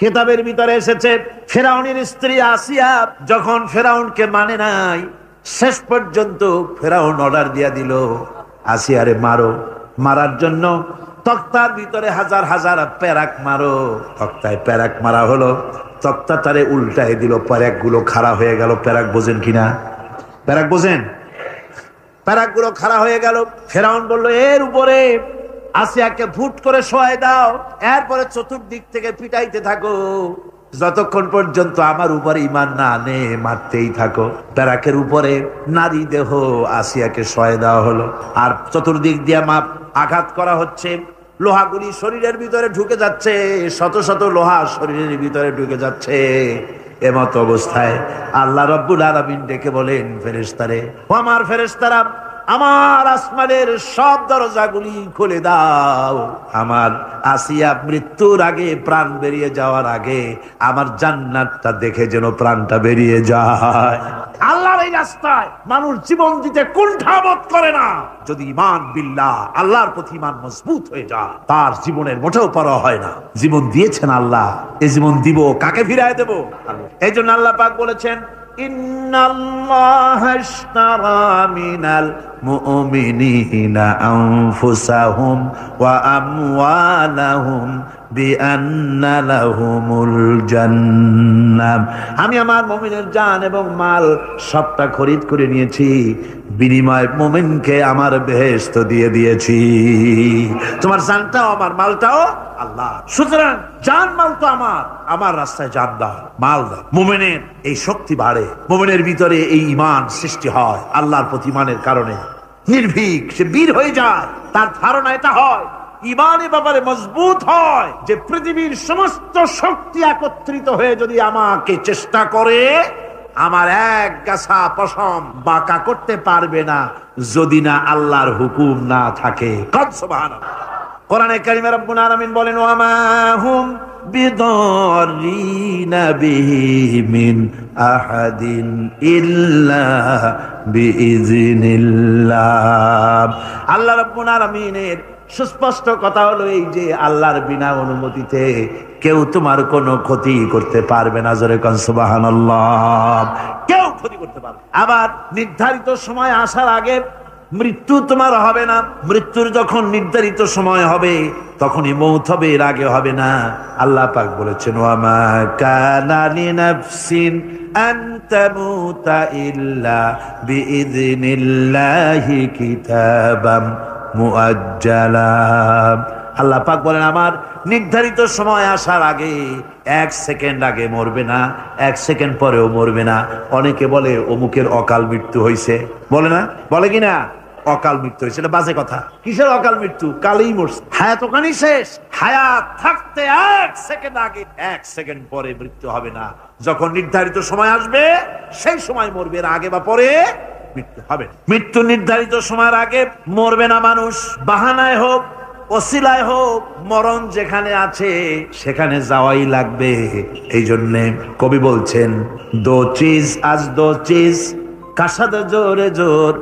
কিতাবের ভিতরে এসেছে ফেরাউনের স্ত্রী আসিয়া যখন ফেরাউনকে মানে নাই, শেষ পর্যন্ত ফেরাউন অর্ডার দিয়া দিল আসিয়ারে মারো। মারার জন্য তক্তার ভিতরে হাজার হাজার প্যারাক মারো। তক্তায় প্যারাক মারা হলো, তক্তা তারে উল্টায় দিল, প্যারাক গুলো খাড়া হয়ে গেল। প্যারাক বোঝেন কিনা? প্যারাক বোঝেন? প্যারাক গুলো খাড়া হয়ে গেল। ফেরাউন বলল এর উপরে আসিয়াকে ফুট করে শোয়াই দাও, এরপরে চতুর্দিক থেকে পিটাইতে থাকো যতক্ষণ পর্যন্ত আমার উপরে ঈমান না আনে, মারতেই থাকো। প্যারাকের উপরে নারী দেহ আসিয়াকে শোয়াই দেওয়া হলো, আর চতুর্দিক দিয়ে আঘাত করা হচ্ছে। লোহাগুলি শরীরের ভিতরে ঢুকে যাচ্ছে, শত শত লোহা শরীরের ভিতরে ঢুকে যাচ্ছে। এমত অবস্থায় আল্লাহ রাব্বুল আলামিন ডেকে বলেন ফেরেশতারে, ও আমার ফেরেশতারা, আমার আসমানের সব দরজাগুলি খুলে দাও। আমার আসিয়া মৃত্যুর আগে, প্রাণ বেরিয়ে যাওয়ার আগে আমার জান্নাতটা দেখে যেন প্রাণটা বেরিয়ে যায়। আল্লাহর এই রাস্তায় মানুষ জীবন দিতে কুণ্ঠাবোধ করে না। যদি ঈমান বিল্লাহ, আল্লাহর প্রতি ঈমান মজবুত হয়ে যায়, তার জীবনের মোটেও পরোয়া হয় না। জীবন দিয়েছেন আল্লাহ, এই জীবন দিব, কাকে ফিরায় দেব? এই জন্য আল্লাহ পাক বলেছেন, ইন্নাল্লাহা আশতারা মিনাল মুমিনিনা আনফুসাহুম ওয়া আমওয়ালাহুম বিআন্না লাহুমুল জান্নাহ। আমি আমার মুমিনের জান এবং মাল সবটা খরিদ করে নিয়েছি, বিনিময়ে মুমিনকে আমার বেহেশত দিয়ে দিয়েছি। তোমার জানটাও আমার, মালটাও আল্লাহ। সুতরাং জান মাল তো আমার রাস্তায় জান দাও, মাল দাও। মুমিনের এই শক্তি বাড়ে, মুমিনের ভিতরে এই ঈমান সৃষ্টি হয়। আল্লাহর প্রতি ঈমানের কারণে নির্ভীক সে বীর হয়ে যায়। তার ধারণা এটা হয়, ঈমানের ব্যাপারে মজবুত হয় যে পৃথিবীর সমস্ত শক্তি একত্রিত হয়ে যদি আমাকে চেষ্টা করে, আমার এক গাছা পশম বাঁকা করতে পারবে না যদি না আল্লাহর হুকুম না থাকে। সুবহানাল্লাহ। কোরআনে কারিমে রব্বুল আলামিন বলেন, ওয়া মা হুম বিদাররিনা বিহি মিন আহাদিন ইল্লা বিইজনিল্লাহ। আল্লাহ রাব্বুল আলামিনের সুস্পষ্ট কথা হলো এই যে আল্লাহর বিনা অনুমতিতে কেউ তোমার কোনো ক্ষতি করতে পারবে না। জোরে কোন সুবহানাল্লাহ। কেউ ক্ষতি করতে পারবে। আবার নির্ধারিত সময় আসার আগে মৃত্যু তোমার হবে না। মৃত্যুর যখন নির্ধারিত সময় হবে তখনই মৌত হবে, এর আগে হবে না। আল্লাহ পাক বলেছেন, ওয়া মা কানা লিনাফসিন আন তামুতা ইল্লা বিইযনিল্লাহি কিতাবাম মুআজ্জালা। আল্লাহ পাক বলেন, আমার নির্ধারিত সময় আসার আগে, এক সেকেন্ড আগে মরবে না, এক সেকেন্ড পরেও মরবে না। অনেকে বলে অমুকের অকাল মৃত্যু হয়েছে, বলে না? বলে কিনা অকাল মৃত্যু হয়েছে? এটা বাজে কথা। কিসের অকাল মৃত্যু? কালেই মরছে, হায়াত ওখানেই শেষ। হায়াত থাকতে এক সেকেন্ড আগে, এক সেকেন্ড পরে মৃত্যু হবে না। যখন নির্ধারিত সময় আসবে সেই সময় মরবে, এর আগে বা পরে মৃত্যু হবে। মৃত্যু নির্ধারিত সময়ের আগে মরবে না মানুষ। বাহানায় হোক, ওসিলায় হোক, মরণ যেখানে আছে সেখানে যাওয়াই লাগবে। এই জন্যে কবি বলছেন, দো চিজ আজ দো চিজ কাসাদ জোরে জোর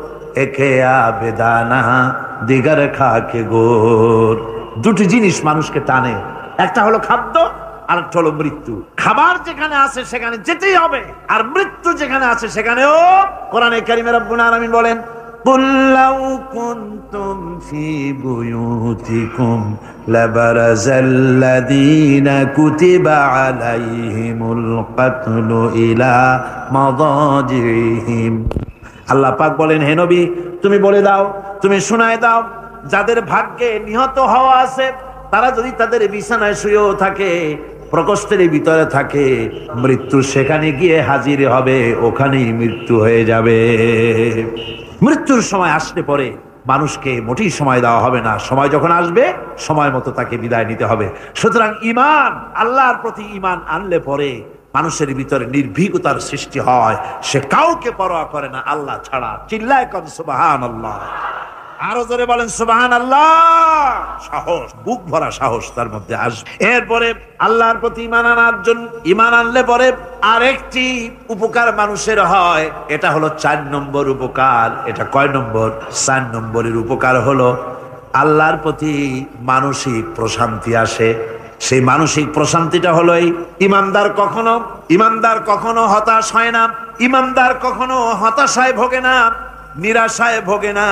একে আবেদানা দিগার খাকে গোর। দুটি জিনিস মানুষকে টানে, একটা হলো খাদ্য, আর একটা হলো মৃত্যু। খাবার যেখানে আছে সেখানে যেতেই হবে, আর মৃত্যু যেখানে আছে সেখানেও। কোরআনে কারিমে রব্বুল আলামিন বলেন, قُلْ لَوْ كُنْتُمْ فِي بُيُوتِكُمْ لَبَرَزَ الَّذِينَ كُتِبَ عَلَيْهِمُ الْقَتْلُ إِلَى مَضَاجِعِهِمْ। আল্লাহ পাক বলেন, হে নবী তুমি বলে দাও, তুমি শোনায় দাও, যাদের ভাগ্যে নিহত হওয়া আছে তারা যদি তাদের বিছানায় শুয়েও থাকে, প্রকোষ্ঠের ভিতরে থাকে, মৃত্যু সেখানে গিয়ে হাজির হবে, ওখানেই মৃত্যু হয়ে যাবে। মৃত্যুর সময় আসলে পরে মানুষকে মোটেই সময় দেওয়া হবে না। সময় যখন আসবে সময় মতো তাকে বিদায় নিতে হবে। সুতরাং ঈমান, আল্লাহর প্রতি ঈমান আনলে পরে মানুষের ভিতরে নির্ভীকতার সৃষ্টি হয়। সে কাউকে পরোয়া করে না আল্লাহ ছাড়া। চিল্লায় কোন সুবহানাল্লাহ। আরো জোরে বলেন সুবহানাল্লাহ। সাহস, বুক ভরা সাহস তার মধ্যে আসবে। এরপরে আল্লাহর প্রতি ঈমান আনলে পরে আরেকটি উপকার মানুষের হয়, এটা হলো 4 নম্বর উপকার। এটা কয় নম্বর? 4 নম্বরের উপকার হলো আল্লাহর প্রতি মানসিক প্রশান্তি আসে। সেই মানসিক প্রশান্তিটা হলো এই ইমানদার কখনো হতাশ হয় না, ইমানদার কখনো হতাশায় ভোগে না, নিরাশায় ভোগে না।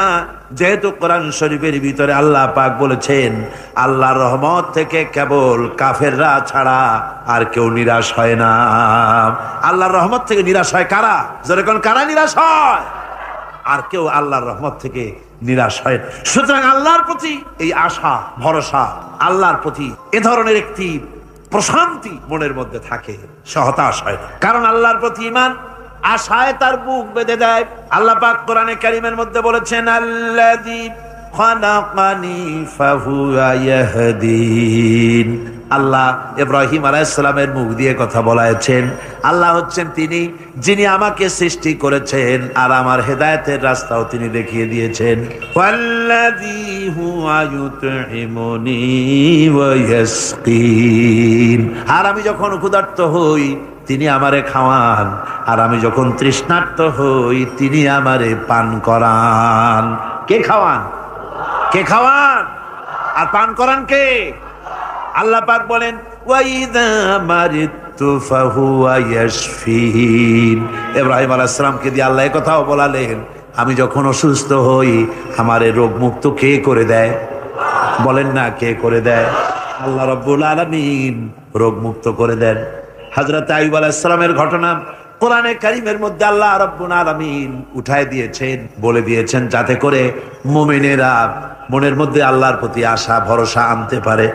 যেহেতু কোরআন শরীফের ভিতরে আল্লাহ পাক বলেছেন আল্লাহর রহমত থেকে কেবল কাফেররা ছাড়া আর কেউ নিরাশ হয় না। আল্লাহর রহমত থেকে নিরাশ হয় কারা? যেরকম কারা নিরাশ হয়? আর কেউ আল্লাহর রহমত থেকে নিরাশ হয়। সুতরাং আল্লাহর প্রতি এই আশা ভরসা, আল্লাহর প্রতি এ ধরনের একটি প্রশান্তি মনের মধ্যে থাকে, সে হতাশ হয় না। কারণ আল্লাহর প্রতি ঈমান আশায় তার বুক বেঁধে দেয়। আল্লাহ পাক কোরআনে কারীমের মধ্যে বলেছেন আল্লাযী খালাকানি ফাহুয়া ইয়াহদিন। আল্লাহ ইব্রাহিম আলাইহিস সালামের মুখ দিয়ে কথা বলাছেন। আল্লাহ হচ্ছেন তিনি যিনি আমাকে সৃষ্টি করেছেন আর আমার হেদায়েতের রাস্তাও তিনি দেখিয়ে দিয়েছেন। ওয়াল্লাযী হুয়া ইউতঈমুনি ওয়া ইয়াসকিন। আর আমি যখন ক্ষুধার্ত হই তিনি আমারে খাওয়ান, আর আমি যখন তৃষ্ণার্ত হই তিনি আমারে পান করান। কে খাওয়ান? কে খাওয়ান আর পান করান কে? আল্লাহ পাক বলেন ওয়াইদা মারিতু ফাহুয়া ইয়াশফিন। ইব্রাহিম আলাইহিস সালামকে দিয়ে আল্লাহ এই কথাও বলালেন আমি যখন অসুস্থ হই আমারে রোগ মুক্ত কে করে দেয়? বলেন না কে করে দেয়? আল্লাহ রাব্বুল আলামিন রোগ মুক্ত করে দেন। হযরত আইয়ুব আলাইহিস সালামের ঘটনা কোরআনে কারীমের মধ্যে আল্লাহ রাব্বুল আলামিন উঠায় দিয়েছেন, বলে দিয়েছেন যাতে করে মুমিনেরা মনের মধ্যে আল্লাহর প্রতি আশা ভরসা আনতে পারে।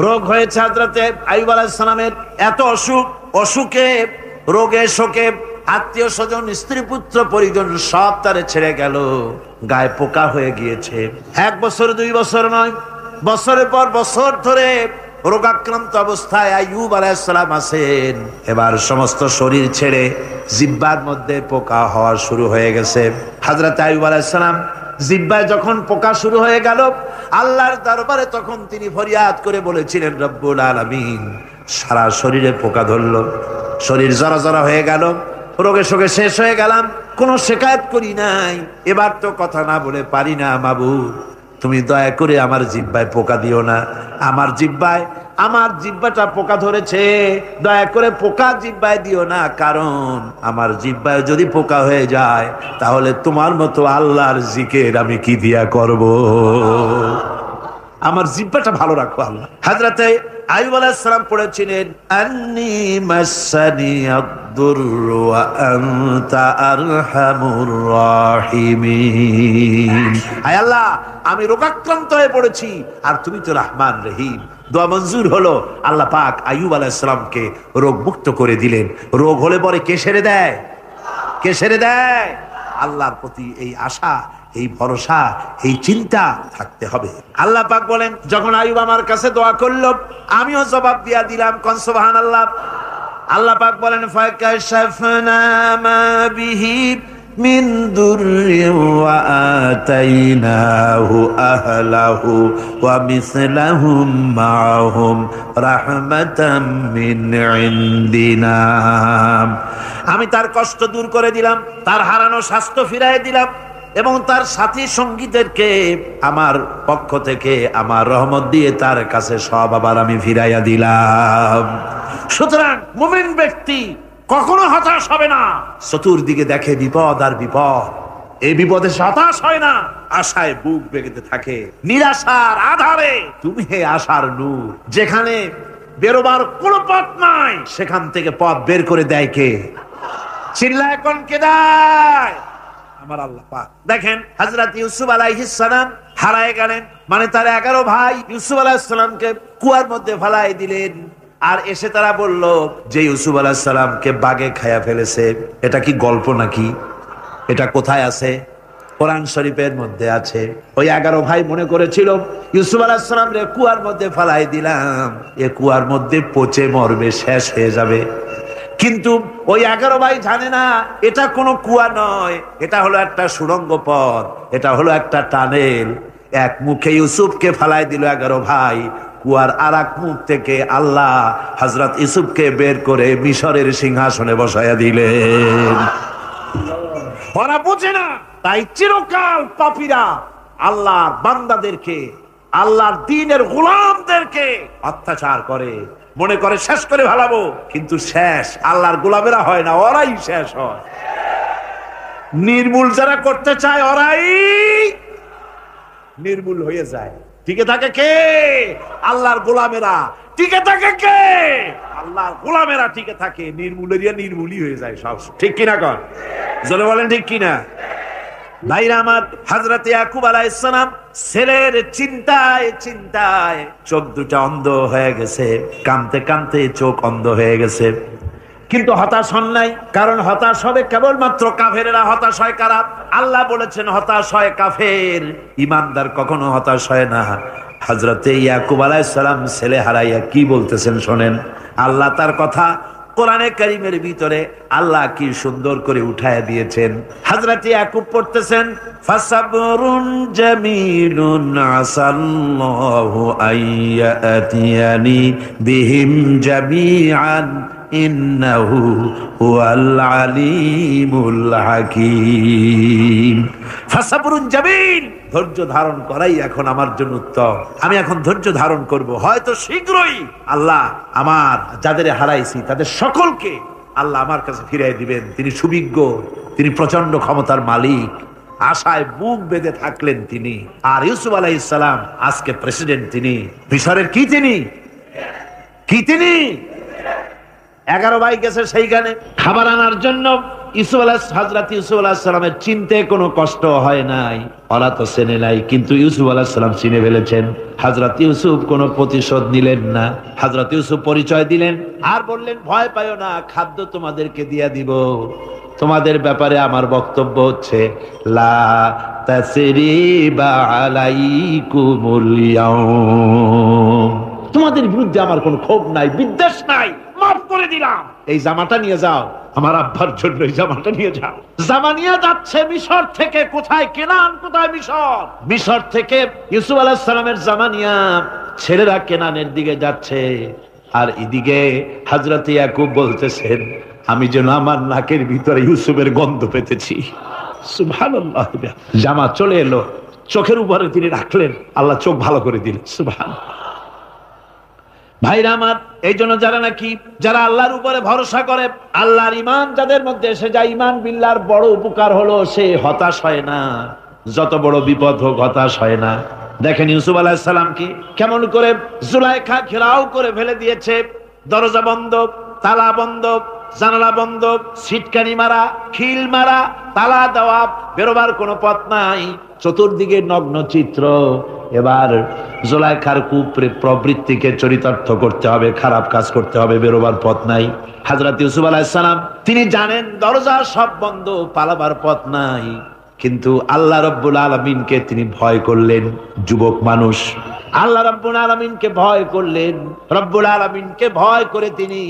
রোগ হয়েছে হযরত আইয়ুব আলাইহিস সালামের, এত অসুখে রোগে শোকে আত্মীয় স্বজন স্ত্রী পুত্র পরিজন সব তারে ছেড়ে গেল, গায়ে পোকা হয়ে গিয়েছে। 1 বছর 2 বছর নয়, বছরের পর বছর ধরে রোগাক্রান্ত অবস্থায় আইয়ুব আলাইহিস সালাম আছেন। এবার সমস্ত শরীর ছেড়ে জিহ্বার মধ্যে পোকা হওয়া শুরু হয়ে গেছে। হযরত আইয়ুব আলাইহিস সালাম জিহ্বায় যখন পোকা শুরু হয়ে গেল আল্লাহর দরবারে তখন তিনি ফরিয়াদ করে বলেছিলেন রব্বুল আলামিন সারা শরীরে পোকা ধরলো, শরীর জরা জরা হয়ে গেল, রোগে শোকে শেষ হয়ে গেলাম, কোনো শিকায়ত করি নাই, এবার তো কথা না বলে পারি না মাবুদ, তুমি দয়া করে আমার জিহ্বায় পোকা দিও না, আমার জিহ্বাটা পোকা ধরেছে, দয়া করে পোকা জিহ্বায় দিও না, কারণ আমার জিহ্বায় যদি পোকা হয়ে যায় তাহলে তোমার মতো আল্লাহর জিকির আমি কি দিয়া করব? আমার জিহ্বাটা ভালো রাখো আল্লাহ। হযরত আইয়ুব আলাইহিস সালাম পড়েছিলেন আন্নী মাসানি আদ-দুররু ওয়া আনতা আরহামুর রাহিমিন। আয় আল্লাহ আমি রোগাক্রান্ত হয়ে পড়েছি আর তুমি তো রহমান রহিম। দোয়া মঞ্জুর হলো, আল্লাহ পাক আইয়ুব আলাইহিস সালামকে রোগ মুক্ত করে দিলেন। রোগ হলে পরে কে সেরে দেয়? কে সেরে দেয়? আল্লাহর প্রতি এই আশা, এই ভরসা, এই চিন্তা থাকতে হবে। আল্লাহ পাক বলেন যখন আইয়ুব আমার কাছে দোয়া করলো আমিও জবাব দিয়া দিলাম। কোন সুবহানাল্লাহ। আল্লাহ পাক বলেন ফাকাশাফনা মা বিহি মিন দুররি ওয়া আতাইনাহু আহলাহু ওয়া মিসলাহুম মাআহুম রাহমাতাম মিন ইনদিনা। আমি তার কষ্ট দূর করে দিলাম, তার হারানো স্বাস্থ্য ফিরিয়ে দিলাম এবং তার সাথী সঙ্গীদেরকে আমার পক্ষ থেকে আমার রহমত দিয়ে তার কাছে সব আবার আমি ফিরাইয়া দিলাম। সুতরাং মুমিন ব্যক্তি কখনো হতাশ হবে না। চতুর্দিকে দেখে বিপদ আর বিপদ, এই বিপদে হতাশ হয় না, আশায় বুক বেঁধে থাকে। নিরাশার আধারে তুমি হে আশার নূর, যেখানে বেরোবার কোনো পথ নাই সেখান থেকে পথ বের করে দেয় কে? চিল্লায় কোন কে দেয়? আমার আল্লাহ পাক। দেখেন হযরত ইউসুফ আলাইহিস সালাম হারায় গেলেন, মানে তার 11 ভাই ইউসুফ আলাইহিস সালামকে কুয়ার মধ্যে ফেলাই দিলেন। আর এসে তারা বলল যে ইউসুফ আলাইহিস সালামকে বাঘে খায়া ফেলেছে। এটা কি গল্প নাকি? এটা কোথায় আছে? কোরআন শরীফের মধ্যে আছে। ওই 11 ভাই মনে করেছিল ইউসুফ আলাইহিস সালামকে কুয়ার মধ্যে ফেলাই দিলাম, এ কুয়ার মধ্যে পচে মরবে, শেষ হয়ে যাবে। কিন্তু ওই 11 ভাই জানে না এটা কোনো কুয়া নয়, এটা হলো একটা সুড়ঙ্গ পথ, এটা হলো একটা টানেল। এক মুখে ইউসুফকে ফালাই দিল 11 ভাই, কুয়ার আরেক মুখ থেকে আল্লাহ হযরত ইউসুফকে বের করে মিশরের সিংহাসনে বসায়া দিলেন। ওরা বোঝে না, তাই চিরকাল পাপীরা আল্লাহর বান্দাদেরকে আল্লাহর দ্বীনের গোলামদেরকে অত্যাচার করে, মনে করে শেষ করে ভালাবো, কিন্তু শেষ আল্লাহর গোলামেরা হয় না, ওরাই শেষ হয়। নির্মূল যারা করতে চায় ওরাই নির্মূল হয়ে যায়। টিকে থাকে কে? আল্লাহর গোলামেরা। টিকে থাকে কে? আল্লাহর গোলামেরা টিকে থাকে। নির্মূলেরিয়া নির্মূলই হয়ে যায় সব। ঠিক কিনা কর? জোরে বলেন ঠিক কিনা? ভাইরা আমার, হযরত ইয়াকুব আলাইহিস সালাম ছেলের চিন্তায় চিন্তায় চোখ দুটা অন্ধ হয়ে গেছে, কাঁদতে কাঁদতে চোখ অন্ধ হয়ে গেছে। কিন্তু হতাশ হন নাই, কারণ হতাশ হবে কেবলমাত্র কাফেরেরা। হতাশ হয় কারা? আল্লাহ বলেছেন হতাশ হয় কাফের, ইমানদার কখনো হতাশ হয় না। হযরতে ইয়াকুব আলাইহিস সালাম ছেলে হারাইয়া কি বলতেছেন শোনেন। আল্লাহ তার কথা কোরআনে কারীমের ভিতরে আল্লাহ কি সুন্দর করে উঠায় দিয়েছেন। হযরত ইয়াকুব পড়তেছেন, ফাসাবরুন জামিলুন আসাল্লাহু আইয়াতিয়ানি বিহিম জামিআন ইন্নাহু হুয়াল আলিমুল হাকীম। ফাসাবরুন জামিল, ধৈর্য ধারণ করাই এখন আমার জন্য উত্তম। আমি এখন ধৈর্য ধারণ করব, হয়তো শীঘ্রই আল্লাহ আমার যাদের হারাইছি তাদের সকলকে আল্লাহ আমার কাছে ফিরিয়ে দিবেন। তিনি সুবিজ্ঞ, তিনি প্রচন্ড ক্ষমতার মালিক। আশায় বুক বেঁধে থাকলেন তিনি। আর ইউসুফ আলাইহিস সালাম আজকে প্রেসিডেন্ট। তিনি মিশরের কি? তিনি 11 ভাই গেছে সেইখানে খাবার আনার জন্য। হযরত ইউসুফ আলাইহিস সালামের চিনতে কোনো কষ্ট হয় নাই, ওরা তো চেনে নাই, কিন্তু ইউসুফ আলাইহিস সালাম চিনে ফেলেছেন। হযরত ইউসুফ কোনো প্রতিশোধ নিলেন না। হযরত ইউসুফ পরিচয় দিলেন আর বললেন, ভয় পাইও না, খাদ্য তোমাদেরকে দিয়ে দিব। তোমাদের ব্যাপারে আমার বক্তব্য হচ্ছে, লা তাসরিবা আলাইকুমুল ইয়াউম, তোমাদের বিরুদ্ধে আমার কোনো ক্ষোভ নাই, বিদ্বেষ নাই, মাফ করে দিলাম। এই জামাটা নিয়ে যাও, আমার আব্বার জন্য এই জামাটা নিয়ে যাও। জামা নিয়ে যাচ্ছে মিশর থেকে। কোথায় কেনান, কোথায় মিশর? মিশর থেকে ইউসুফ আলাইহিস সালামের জামা নিয়ে ছেলেরা কেনানের দিকে যাচ্ছে। আর এদিকে হযরত ইয়াকুব বলতেছেন, আমি যেন আমার নাকের ভিতরে ইউসুফের গন্ধ পেতেছি। সুবহানাল্লাহ। জামা চলে এলো, চোখের উপরে তিনি রাখলেন, আল্লাহ চোখ ভালো করে দিলেন। সুবহানাল্লাহ। ভাইরা আমার, এই জন্য যারা আল্লাহর উপরে ভরসা করে, আল্লাহর ঈমান যাদের মধ্যে এসে যায়, ঈমান বিল্লাহর বড় উপকার হলো সে হতাশ হয় না। যত বড় বিপদ হোক হতাশ হয় না। দেখেন ইউসুফ আলাইহিস সালাম কি কেমন করে জুলাইখা ঘেরাও করে ফেলে দিয়েছে। দরজা বন্ধ, তালা বন্ধ, জানালা বন্ধ, সিটকানি মারা, খিল মারা, তালা দেওয়া, বেরোবার কোনো পথ নাই, চতুর্দিকে নগ্ন চিত্র। এবার জুলাইখার প্রবৃত্তিকে চরিতার্থ করতে হবে, খারাপ কাজ করতে হবে, বেরোবার পথ নাই। হযরত ইউসুফ আলাইহিস সালাম তিনি জানেন দরজা সব বন্ধ, পালাবার পথ নাই, কিন্তু আল্লাহ রাব্বুল আলামিনকে তিনি ভয় করলেন। যুবক মানুষ, আল্লাহ রাব্বুল আলামিনকে ভয় করলেন। রব্বুল আলামিনকে ভয় করে তিনি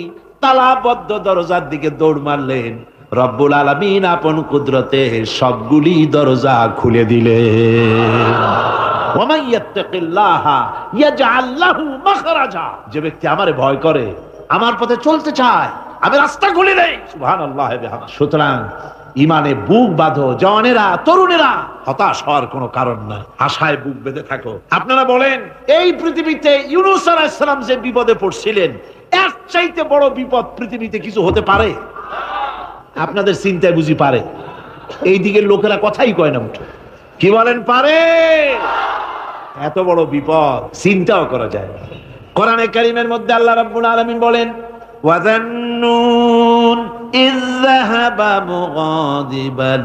তালাবদ্ধ দরজার দিকে দৌড় মারলেন। রব্বুল আলামিন আপন কুদরতে সবগুলি দরজা খুলে দিলেন। ওয়া ইয়াত্তাকিল্লাহা ইয়াজআল লাহু মাখরাজা, যে ব্যক্তি আমারে ভয় করে, আমার পথে চলতে চায়, আমি রাস্তা খুলে দেই। সুবহানাল্লাহ। সুতরাং ইমানে বুক বাঁধো, জওয়ানেরা, তরুণেরা, হতাশ হওয়ার কোনো কারণ নাই, আশায় বুক বেঁধে থাকো। আপনারা বলেন, এই পৃথিবীতে ইউনূস আলাইহিস সালাম যে বিপদে পড়ছিলেন, এর চাইতে বড় বিপদ পৃথিবীতে কিছু হতে পারে? আপনাদের চিন্তায় বুঝি পারে? এই দিকের লোকেরা কথাই কয় না মুঠো। কি বলেন, পারে? এত বড় বিপদ চিন্তাও করা যায়। কোরআনে কারীমের মধ্যে আল্লাহ রাব্বুল আলামিন বলেন, ওয়াযান্নুন ইয যাহাবা মুগাদিবান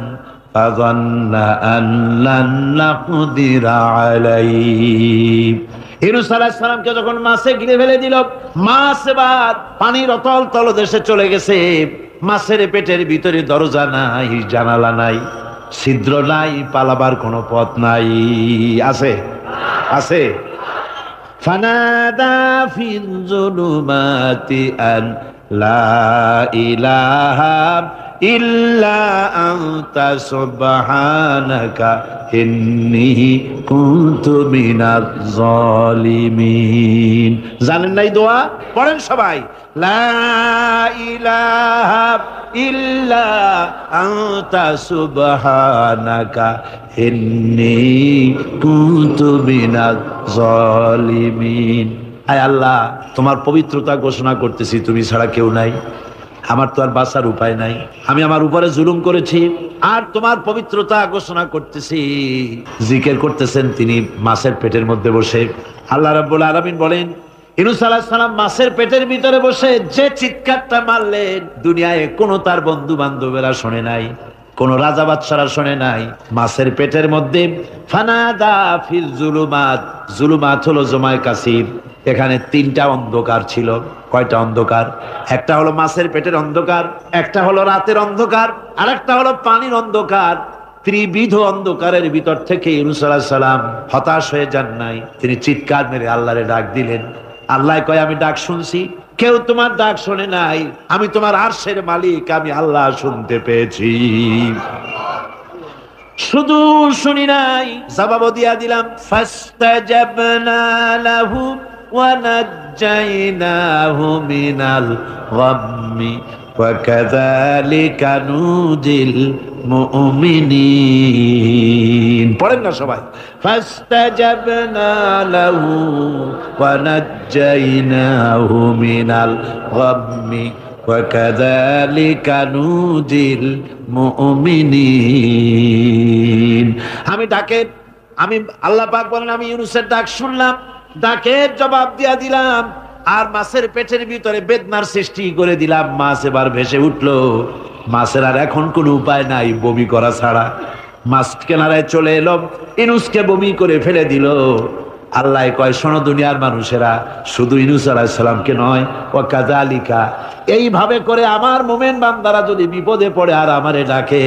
ফাযান্না আন লান নাকদিরা আলাইহি। ইউনূস আলাইহিস সালামকে যখন মাছে ঘিরে ফেলে দিল, মাছ এবার পানির অতল তলদেশে চলে গেছে। মাছের পেটের ভিতরে দরজা নাই, জানালা নাই, ছিদ্র নাই, পালাবার কোনো পথ নাই। আছে? আছে? ফানাদা ফিল যুলুমাতি আন লা ইলাহা ইল্লা আনতা সুবহানাকা ইন্নী কুনতু মিনাজ জালিমিন। জানেন না এই দোয়া? পড়েন সবাই। লা ইলাহা ইল্লা আনতা সুবহানাকা ইন্নী কুনতু মিনাজ জালিমিন। আয় আল্লাহ, তোমার পবিত্রতা ঘোষণা করতেছি, তুমি ছাড়া কেউ নাই, আমার তো আর বাঁচার উপায় নাই, আমি আমার উপরে জুলুম করেছি, আর তোমার পবিত্রতা ঘোষণা করতেছি। জিকির করতেছেন তিনি মাছের পেটের মধ্যে বসে। আল্লাহ রাব্বুল আলামিন বলেন, ইউনূস আলাইহিস সালাম মাছের পেটের ভিতরে বসে যে চিৎকারটা মারলেন, দুনিয়ায় কোনো তার বন্ধু বান্ধবেরা শোনে নাই, কোন রাজা বাদশারা শোনে নাই। মাছের পেটের মধ্যে ফানাদা ফিল জুলুমাত, জুলুমাত হলো জমায় কাসির, এখানে তিনটা অন্ধকার ছিল। কয়টা অন্ধকার? একটা হলো মাছের পেটের অন্ধকার, একটা হলো রাতের অন্ধকার, আর একটা হলো পানির অন্ধকার। ত্রিবিধ অন্ধকারের ভিতর থেকে ইউনূস আলাইহিস সালাম হতাশ হয়ে যান নাই, তিনি চিৎকার মেরে আল্লাহরে ডাক দিলেন। আল্লাহ কয়, আমি ডাক শুনছি, কেউ তোমার ডাক শোনে নাই, আমি তোমার আরশের মালিক, আমি আল্লাহ শুনতে পেয়েছি, শুধু শুনি নাই, জবাব দিয়া দিলাম। ফাস্তাজাবনা লাহু ওয়া নাজ্জাইনাহু মিনাল গাম্মি ওয়া কাযালিকা নুজিল মুমিনিন। পড়েন না সবাই। ফাস্তাজাবনা লাহু ওয়া নাজ্জাইনাহু মিনাল গাম্মি ওয়া কাযালিকা নুজিল মুমিনিন। আমি আল্লাহ পাক বলেন, আমি ইউনূসের ডাক শুনলাম, ডাকের জবাব দিয়া দিলাম, আর মাছের পেটের ভিতরে বেদনার সৃষ্টি করে দিলাম। মাছ এবার ভেসে উঠলো, মাছের আর এখন কোনো উপায় নাই বমি করা ছাড়া। মাছ কিনারায় চলে এলো, ইউনূসকে বমি করে ফেলে দিল। আল্লাহ কয়, শোনো দুনিয়ার মানুষেরা, শুধু ইউনূস আলাইহিস সালামকে নয়, ওয়া কাযালিকা, এইভাবে করে আমার মুমিন বান্দারা যদি বিপদে পড়ে আর আমারে ডাকে,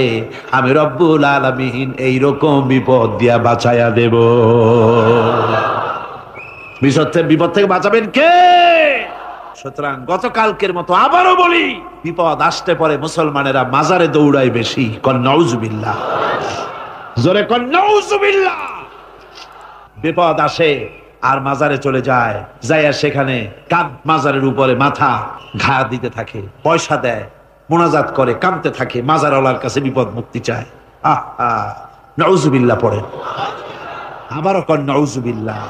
আমি রব্বুল আলামিন এইরকম বিপদ দিয়া বাঁচাইয়া দেব। বিপদ থেকে বাঁচাবেন কে? সুতরাং গতকালকের মতো আবারও বলি, বিপদ আসতে পরে মুসলমানেরা মাজারে দৌড়ায় বেশি। কন নাউজুবিল্লাহ, জোরে কন নাউজুবিল্লাহ। বিপদ আসে আর মাজারে চলে যায়, যাইয়া সেখানে মাজারের উপরে মাথা ঘা দিতে থাকে, পয়সা দেয়, মুনাজাত করে, কাঁদতে থাকে, মাজারওয়ালার কাছে বিপদ মুক্তি চায়। নাউজুবিল্লাহ পড়েন, আবারও কন নাউজুবিল্লাহ।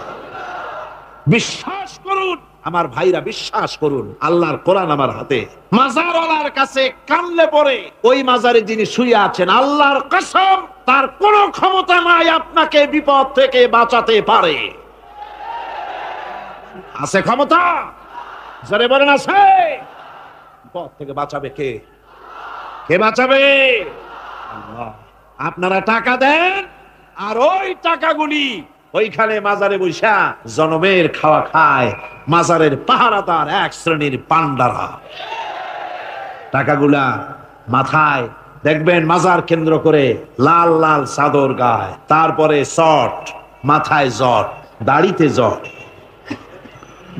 বিশ্বাস করুন আমার ভাইরা, বিশ্বাস করুন, আল্লাহর কোরআন আমার হাতে। মাজারওয়ালার কাছে কানলে পরে ওই মাজারে যিনি শুয়ে আছেন, আল্লাহর কসম, তার কোনো ক্ষমতা নাই আপনাকে বিপদ থেকে বাঁচাতে পারে। আছে ক্ষমতা? যারা বলেন আছে। বিপদ থেকে বাঁচাবে কে? কে বাঁচাবে? আল্লাহ। আপনারা টাকা দেন, আর ওই টাকাগুলি ওইখানে মাজারে বৈশা জনমের খাওয়া খায় মাজারের পাহারাদার এক শ্রেণীর পান্ডারা। টাকাগুলা মাথায় দেখবেন মাজার কেন্দ্র করে লাল লাল চাদর গায়, তারপরে শট, মাথায় জট, দাড়িতে জট,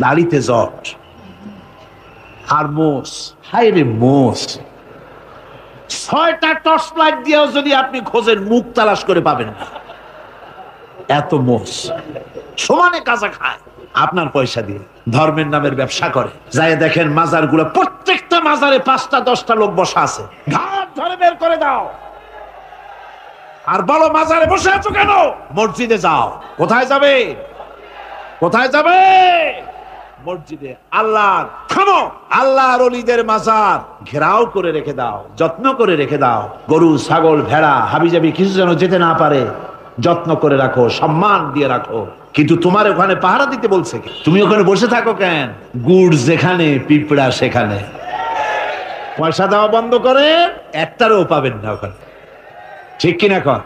দাড়িতে জট, আর মোষ। হায় রে মোষ! 6টা টর্চ লাইট দিয়েও যদি আপনি খোঁজেন, মুখ তালাশ করে পাবেন না, এত মোষ। সমানে কাজা খায় আপনার পয়সা দিয়ে, ধর্মের নামের ব্যবসা করে। যাই দেখেন মাজার গুলো, প্রত্যেকটা মাজারে 5টা 10টা লোক বসা আছে। ঘাট ধরে বের করে দাও, আর বলো মাজারে বসে আছো কেন? মসজিদে যাও। কোথায় যাবে? কোথায় যাবে? মসজিদে। আল্লাহ থামো, আল্লাহর ওলিদের মাজার ঘেরাও করে রেখে দাও, যত্ন করে রেখে দাও। গরু, ছাগল, ভেড়া, হাবিজাবি কিছু যেন যেতে না পারে, যত্ন করে রাখো, সম্মান দিয়ে রাখো। কিন্তু তোমার ওখানে পাহারা দিতে বলছে কি? তুমি ওখানে বসে থাকো কেন? গুড় যেখানে, পিঁপড়া সেখানে। পয়সা দেওয়া বন্ধ করে একটারও পাবেন না ওখানে, ঠিক কিনা কর?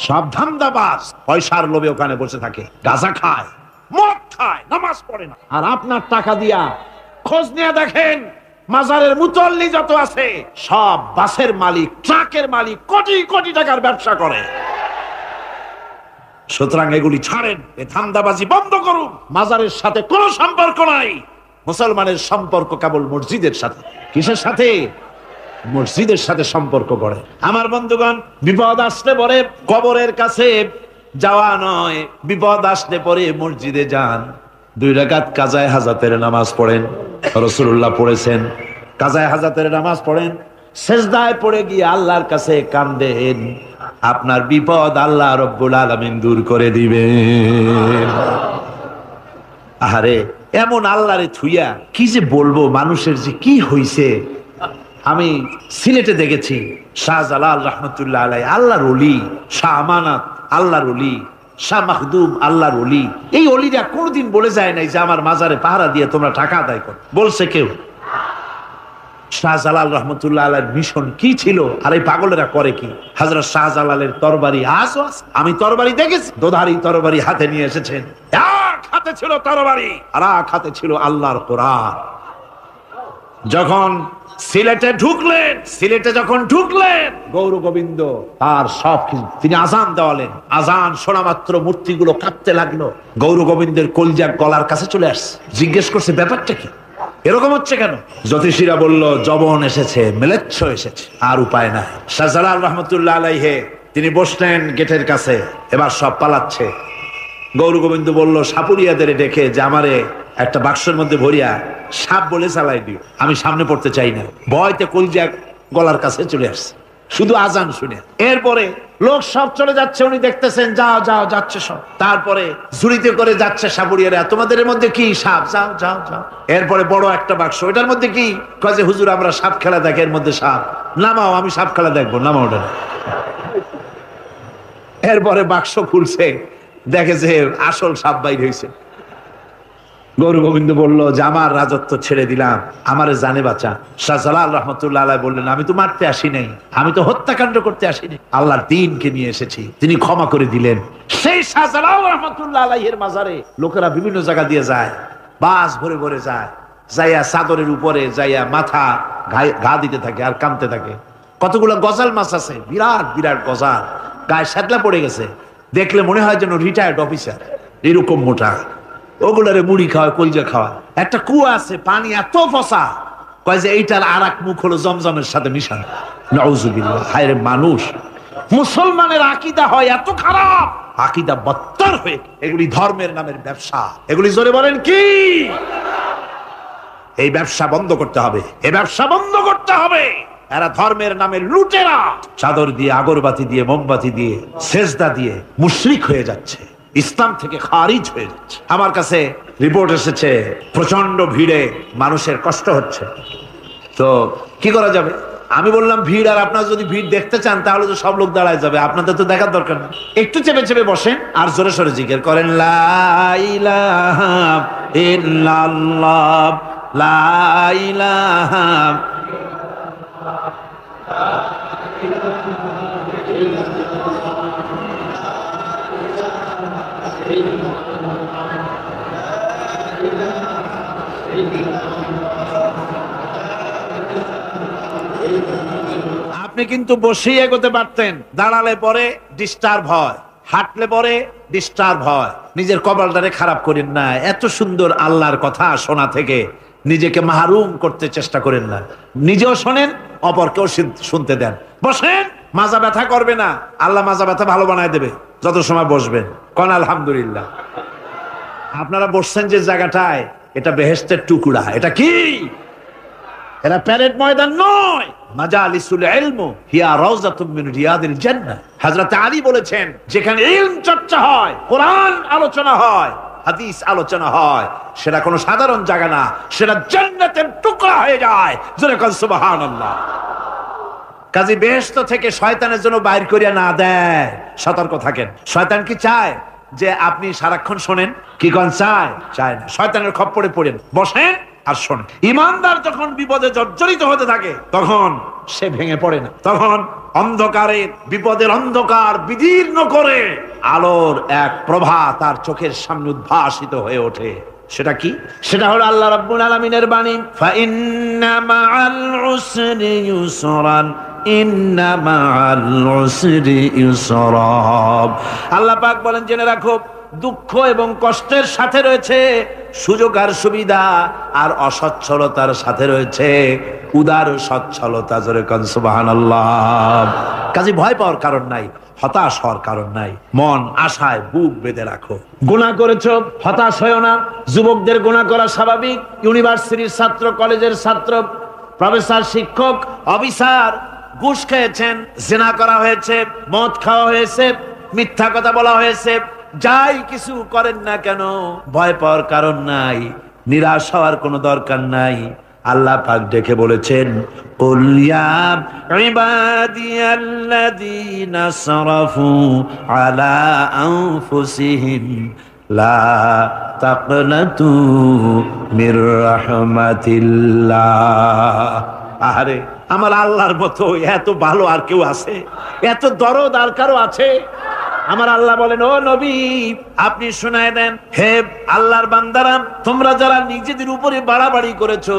সব ধান্দাবাজ পয়সার লোভে ওখানে বসে থাকে, গাঁজা খায়, মদ খায়, নামাজ পড়ে না। আর আপনার টাকা দিয়া খোঁজ নিয়ে দেখেন, মাজারের মুতল্লি যত আছে সব বাসের মালিক, ট্রাকের মালিক, কোটি কোটি টাকার ব্যবসা করে। সুতরাং এগুলি ছাড়েন, এ ধান্দাবাজি বন্ধ করুন। মাজারের সাথে কোনো সম্পর্ক নাই। মুসলমানের সম্পর্ক কেবল মসজিদের সাথে। কিসের সাথে? মসজিদের সাথে সম্পর্ক গড়ে। আমার বন্ধুগণ, বিপদ আসলে পরে কবরের কাছে যাওয়া নয়, বিপদ আসলে পরে মসজিদে যান, 2 রাকাত কাজায়ে হাজাতের নামাজ পড়েন। রাসূলুল্লাহ পড়েছেন, কাজায়ে হাজাতের নামাজ পড়েন, সিজদায় পড়ে গিয়ে আল্লাহর কাছে কাঁদেন, আপনার বিপদ আল্লাহ রব্বুল আলামিন দূর করে দিবেন। আরে এমন আল্লাহরে থুইয়া কি যে বলবো, মানুষের যে কি হইছে। আমি সিলেটে দেখেছি শাহজালাল রহমতুল্লাহ আলাই, আল্লাহর ওলি, শাহ আমানত আল্লাহর ওলি, শাহ মাহদুম আল্লাহর ওলি। এই ওলিরা কোনদিন বলে যায় নাই যে আমার মাজারে পাহারা দিয়ে তোমরা টাকা আদায় করো, বলছে কেউ? শাহজালাল রহমতুল্লাহ আলাইহির মিশন কি ছিল, আর এই পাগলেরা করে কি? হযরত শাহজালালের তরবারি আজও আছে, আমি তরবারি দেখেছি, দোধারি তরবারি হাতে নিয়ে এসেছেন। এক হাতে ছিল তরবারি আর এক হাতে ছিল আল্লাহর কোরআন। যখন সিলেটে ঢুকলেন গৌর গোবিন্দ তার সব কিছু, তিনি আজান দেওয়ালেন, আজান শোনা মাত্র মূর্তিগুলো কাঁপতে লাগলো। গৌর গোবিন্দের কলজা গলার কাছে চলে আসছে, জিজ্ঞেস করছে ব্যাপারটা কি, এরকম হচ্ছে কেন? জ্যোতিষীরা বলল জবন এসেছে, মেলেচ্ছ এসেছে, আর উপায় নাই। শাহজালাল রহমতুল্লাহ আলাইহি তিনি বসলেন গেটের কাছে, এবার সব পালাচ্ছে। গৌর গোবিন্দ বলল সাপুরিয়াদের ডেকে যে আমারে একটা বাক্সের মধ্যে ভরিয়া সাপ বলে চালাই দিও, আমি সামনে পড়তে চাই না। ভয়তে কলজা গলার কাছে চলে আসছে শুধু আজান শুনে। এরপরে লোক সব চলে যাচ্ছে, উনি দেখতেছেন যাও যাও যাচ্ছে সব। তারপরে ঝুড়িতে করে যাচ্ছে সাপুরিয়ারা, তোমাদের মধ্যে কি সাপ, যাও যাও যাও। এরপরে বড় একটা বাক্স, ওটার মধ্যে কি? কয়ে হুজুর আমরা সাপ খেলা দেখি, এর মধ্যে সাপ। নামাও, আমি সাপ খেলা দেখবো, নামাও ওটা। এরপরে বাক্স খুলছে, দেখে যে আসল সাপ বাইর হয়েছে। গৌর গোবিন্দ বলল যে আমার রাজত্ব ছেড়ে দিলাম, আমারে জানে বাঁচা। শাহজালাল রহমতুল্লাহ আলাইহি বললেন আমি তো মারতে আসি নাই, আমি তো হত্যাকাণ্ড করতে আসিনি, আল্লাহর দ্বীনকে নিয়ে এসেছি। তিনি ক্ষমা করে দিলেন। সেই শাহজালাল রহমতুল্লাহ আলাইহির মাজারে লোকেরা বিভিন্ন জায়গা দিয়ে যায়, বাস ভরে ভরে যায়, যাইয়া চাদরের উপরে যাইয়া মাথা ঘা দিতে থাকে আর কাঁদতে থাকে। কতগুলো গজাল মাছ আছে, বিরাট বিরাট গজাল, গায়ে শ্যাতলা পড়ে গেছে, দেখলে মনে হয় যেন রিটায়ার্ড অফিসার, এরকম মোটা। ওগুলারে মুড়ি খাওয়া, কলজা খাওয়া। একটা কুয়া আছে, পানি এত ফসা, কয় যে এইটার আর এক মুখ হলো জমজমের সাথে মিশানো। নাউজুবিল্লাহ। হায় রে মানুষ, মুসলমানের আকীদা হয় এত খারাপ, আকীদা বত্তর হয়ে এগুলি ধর্মের নামের ব্যবসা। এগুলি জোরে বলেন কি? এই ব্যবসা বন্ধ করতে হবে, এই ব্যবসা বন্ধ করতে হবে। এরা ধর্মের নামে লুটেরা, চাদর দিয়ে, আগরবাতি দিয়ে, মোমবাতি দিয়ে, সেজদা দিয়ে মুশরিক হয়ে যাচ্ছে, ইসলাম থেকে খারিজ হয়ে যাচ্ছে। আমার কাছে রিপোর্ট এসেছে প্রচন্ড ভিড়ে মানুষের কষ্ট হচ্ছে, তো কি করা যাবে? আমি বললাম ভিড়, আর আপনারা যদি ভিড় দেখতে চান তাহলে তো সব লোক দাঁড়ায় যাবে, আপনাদের তো দেখার দরকার নেই। একটু চেপে চেপে বসেন আর জোরে সোরে জিকির করেন, লা ইলাহা ইল্লাল্লাহ, লা ইলাহা। আপনি কিন্তু বসেই এগোতে পারতেন, দাঁড়ালে পরে ডিস্টার্ব হয়, হাঁটলে পরে ডিস্টার্ব হয়। নিজের কপালটারে খারাপ করেন না, এত সুন্দর আল্লাহর কথা শোনা থেকে নিজেকে মাহরুম করতে চেষ্টা করেন না। নিজেও শোনেন, অপরকেও শুনতে দেন। বসেন, মাজা ব্যথা করবে না, আল্লাহ মাজা ব্যথা ভালো বানায় দেবে যত সময় বসবেন। কোন আলহামদুলিল্লাহ। আপনারা বসছেন যে জায়গাটায়, এটা বেহেশতের টুকরা। এটা কি? এটা প্যারেড ময়দান নয়। মাজালিসুল ইলম হিয়া রাউযাতুম মিন রিয়াদিল জান্নাহ। হযরত আলী বলেছেন, যেখানে ইলম চর্চা হয়, কোরআন আলোচনা হয়, হাদিস আলোচনা হয়, সেটা কোনো সাধারণ জায়গা না, সেটা জান্নাতের টুকরা হয়ে যায়। জোরে বলেন সুবহানাল্লাহ। কাজী বেহেশত থেকে শয়তানের জন্য বাইর করিয়া না দেয়, সতর্ক থাকেন। শয়তান কি চায় যে আপনি সারাক্ষণ শোনেন? কি কোন চায়? চায় না। শয়তানের খপ্পরে পড়েন, বসেন আর শোনেন। ইমানদার যখন বিপদে জর্জরিত হতে থাকে তখন সে ভেঙে পড়ে না, তখন অন্ধকারে, বিপদের অন্ধকার বিদীর্ণ করে আলোর এক প্রভা তার চোখের সামনে উদ্ভাসিত হয়ে ওঠে। সেটা কি? সেটা হলো আল্লাহ রাব্বুল আলামিনের বাণী, ফাইন্না মাআল উসরি ইউসরান, ইন্না মাআল উসরি ইউসরা। আল্লাহ পাক বলেন, জেনে রাখো, দুঃখ এবং কষ্টের সাথে রয়েছে সুযোগ আর সুবিধা, আর অসচ্ছলতার সাথে রয়েছে উদার সচ্ছলতা, জোরে কোন সুবহানাল্লাহ। কাজে ভয় পাওয়ার কারণ নাই, হতাশ হওয়ার কারণ নাই, মন আশায় বুক বেঁধে রাখো। গুনাহ করেছো, হতাশ হয়েও না। যুবকদের গুনাহ করা স্বাভাবিক। ইউনিভার্সিটির ছাত্র, কলেজের ছাত্র, প্রফেসর, শিক্ষক, অফিসার ঘুষ খেয়েছেন, জিনা করা হয়েছে, মদ খাওয়া হয়েছে, মিথ্যা কথা বলা হয়েছে, যাই কিছু করেন না কেন ভয় পাওয়ার কারণ নাই, নিরাশ হওয়ার কোনো দরকার নাই। আল্লাহ পাক ডেকে বলেছেন, কুল ইয়া ইবাদিয়াল্লাযীনা আসরাফু আলা আনফুসিহিম লা তাকনাতু মির রাহমাতিল্লাহ। আরে আমার আল্লাহর মতো এত ভালো আর কেউ আছে? এত দরদ আর কারো আছে? আমার আল্লাহ বলেন, ও নবী আপনি শুনায় দেন, হে আল্লাহর বান্দারা, তোমরা যারা নিজেদের উপরে বাড়াবাড়ি করেছো,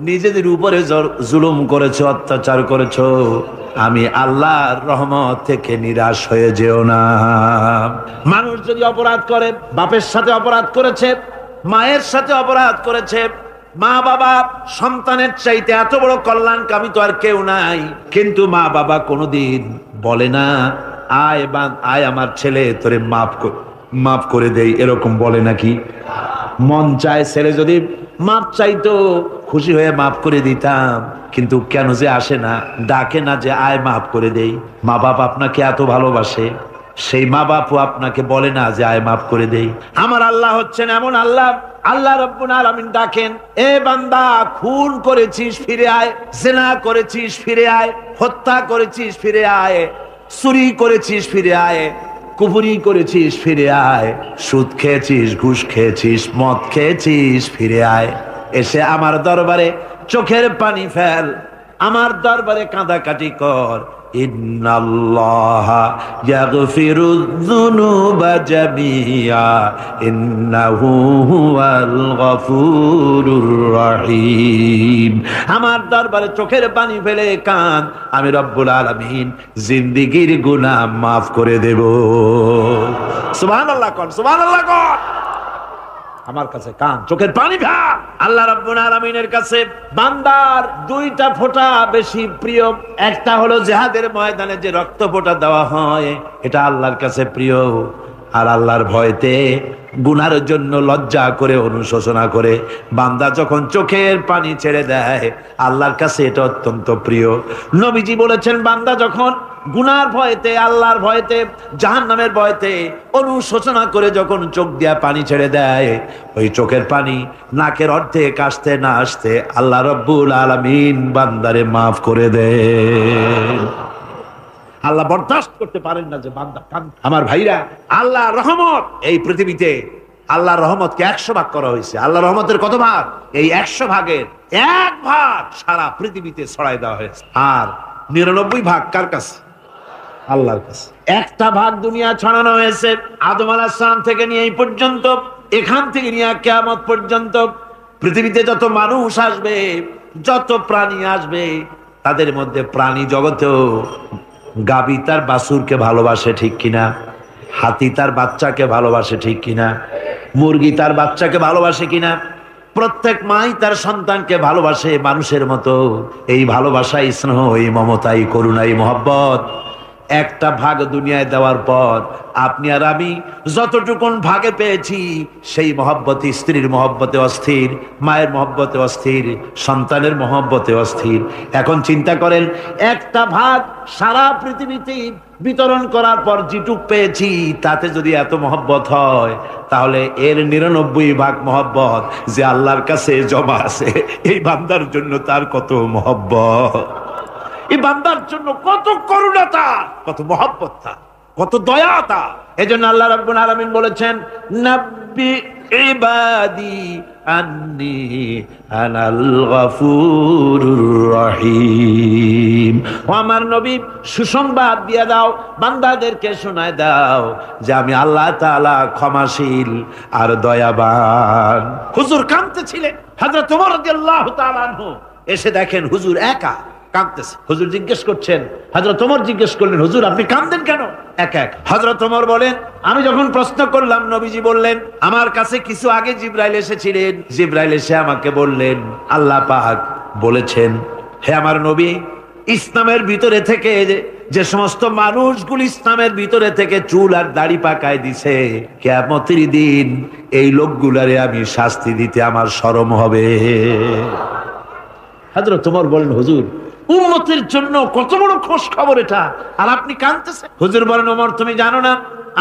নিজেদের উপরে জুলুম করেছো, অত্যাচার করেছো, আমি আল্লাহর রহমত থেকে নিরাশ হয়ে যেও না। মানুষ যদি অপরাধ করে, বাপের সাথে অপরাধ করেছে, মায়ের সাথে অপরাধ করেছে, মা বাবা সন্তানের চাইতে এত বড় কল্যাণকামী তো আর কেউ নাই, কিন্তু মা বাবা কোনোদিন বলে না আয় আমার ছেলে তোরে মাফ করে দেই, এরকম বলে নাকি? মন চায় ছেলে যদি মাফ চাইতো, খুশি হয়ে মাফ করে দিতাম, কিন্তু কেন যে আসে না, ডাকে না যে আয় মাফ করে দেই। মা বাপ আপনাকে এত ভালোবাসে, সেই মা বাপও আপনাকে বলে না যে আয় মাফ করে দেই। আমার আল্লাহ হচ্ছেন এমন আল্লাহ, আল্লাহ রাব্বুল আলামিন ডাকেন, এ বান্দা খুন করেছিস ফিরে আয়, জিনা করেছিস ফিরে আয়, হত্যা করেছিস ফিরে আয়, চুরি করেছিস ফিরে আয়, কুফরি করেছিস ফিরে আয়, সুদ খেয়েছিস, ঘুষ খেয়েছিস, মদ খেয়েছিস ফিরে আয়। এসে আমার দরবারে চোখের পানি ফেল, আমার দরবারে কাঁদাকাটি কর। ইন্নাল্লাহা ইয়াগফিরুয যুনুবা জামিআ ইন্নাহু হুয়াল গফুরুর রহিম। আমার দরবারে চোখের পানি ফেলে কান, আমি রব্বুল আলামিন জিন্দেগীর গুনাহ মাফ করে দেব। সুবহানাল্লাহ কোন, সুবহানাল্লাহ কোন। আমার কাছে কান, চোখের পানি ভাব। আল্লাহ রাব্বুল আলামিনের কাছে বান্দার দুইটা ফোঁটা বেশি প্রিয়। একটা হলো জিহাদের ময়দানে যে রক্ত ফোঁটা দেওয়া হয়, এটা আল্লাহর কাছে প্রিয়। আর আল্লাহর ভয়তে গুনার জন্য লজ্জা করে, অনুশোচনা করে বান্দা যখন চোখের পানি ছেড়ে দেয়, আল্লাহর কাছে এটা অত্যন্ত প্রিয়। নবীজি বলেছেন, বান্দা যখন গুনার ভয়তে, আল্লাহর ভয়তে, জাহান্নামের ভয়তে অনুশোচনা করে যখন চোখ দিয়া পানি ছেড়ে দেয়, ওই চোখের পানি নাকের অর্ধেক আসতে না আসতে আল্লাহ রব্বুল আলামিন বান্দারে মাফ করে দেয়। আল্লাহ বরদাস্ত করতে পারেন না যে বান্দা কাঁদে। আমার ভাইরা, আল্লাহর রহমত এই পৃথিবীতে, আল্লাহর রহমতকে 100 ভাগ করা হয়েছে। আল্লাহর রহমতের কত ভাগ? এই 100 ভাগের 1 ভাগ সারা পৃথিবীতে ছড়াই দেওয়া হয়েছে। আর 99 ভাগ কার কাছে? আল্লাহর কাছে। একটা ভাগ দুনিয়া ছড়ানো হয়েছে আদম আলাইহিস সালাম থেকে নিয়ে এই পর্যন্ত, এখান থেকে নিয়ে কিয়ামত পর্যন্ত পৃথিবীতে যত মানুষ আসবে, যত প্রাণী আসবে, তাদের মধ্যে প্রাণী জগতেও গাবি তার বাছুরকে ভালোবাসে, ঠিক কিনা? হাতি তার বাচ্চাকে ভালোবাসে, ঠিক কিনা? মুরগি তার বাচ্চাকে ভালোবাসে কিনা? প্রত্যেক মাই তার সন্তানকে ভালোবাসে মানুষের মতো। এই ভালোবাসা, স্নেহ, এই মমতা, এই করুণা, এই মহব্বত একটা ভাগ দুনিয়ায় দেওয়ার পর আপনি আর আমি যতটুকুন ভাগে পেয়েছি, সেই মহব্বতে, স্ত্রীর মহব্বতে অস্থির, মায়ের মহব্বতে অস্থির, সন্তানের মহব্বতে অস্থির। এখন চিন্তা করেন, একটা ভাগ সারা পৃথিবীতে বিতরণ করার পর যেটুক পেয়েছি, তাতে যদি এত মহব্বত হয়, তাহলে এর 99 ভাগ মহব্বত যে আল্লাহর কাছে জমা আছে, এই বান্দার জন্য তার কত মহব্বত, এই বান্দার জন্য কত করুণা তার, কত মহব্বত তার, কত দয়া তার। এজন্য আল্লাহ রাব্বুল আলামিন বলেছেন, নাব্বি ইবাদি আন্নি আনাল গফুরুর রহিম। ও আমার নবী, সুসংবাদ দিয়ে দাও, বান্দাদেরকে শোনায় দাও যে আমি আল্লাহ তাআলা ক্ষমাশীল আর দয়াবান। হুজুর কাঁদতেছিলেন, হযরত ওমর রাদিয়াল্লাহু তাআলা আনহু এসে দেখেন হুজুর একা কাঁদতেছে। হুজুর জিজ্ঞেস করছেন, হযরত ওমর জিজ্ঞেস করলেন, হুজুর আপনি কাঁদেন কেন একা একা? হযরত ওমর বলেন, আমি যখন প্রশ্ন করলাম, নবীজি বললেন, আমার কাছে কিছু আগে জিবরাইল এসেছিলেন। জিবরাইল এসে আমাকে বললেন, আল্লাহ পাক বলেছেন হে আমার নবী, ইসলামের ভিতরে থেকে যে সমস্ত মানুষগুলো ইসলামের ভিতরে থেকে চুল আর দাড়ি পাকায় দিছে, কিয়ামতের দিন এই লোকগুলারে আমি শাস্তি দিতে আমার শরম হবে। হযরত ওমর বলেন, হুজুর উম্মতের জন্য কত বড় খোঁজ খবর এটা, আর আপনি কাঁদতেছেন। হুজুর বলেন, ওমর তুমি জানো না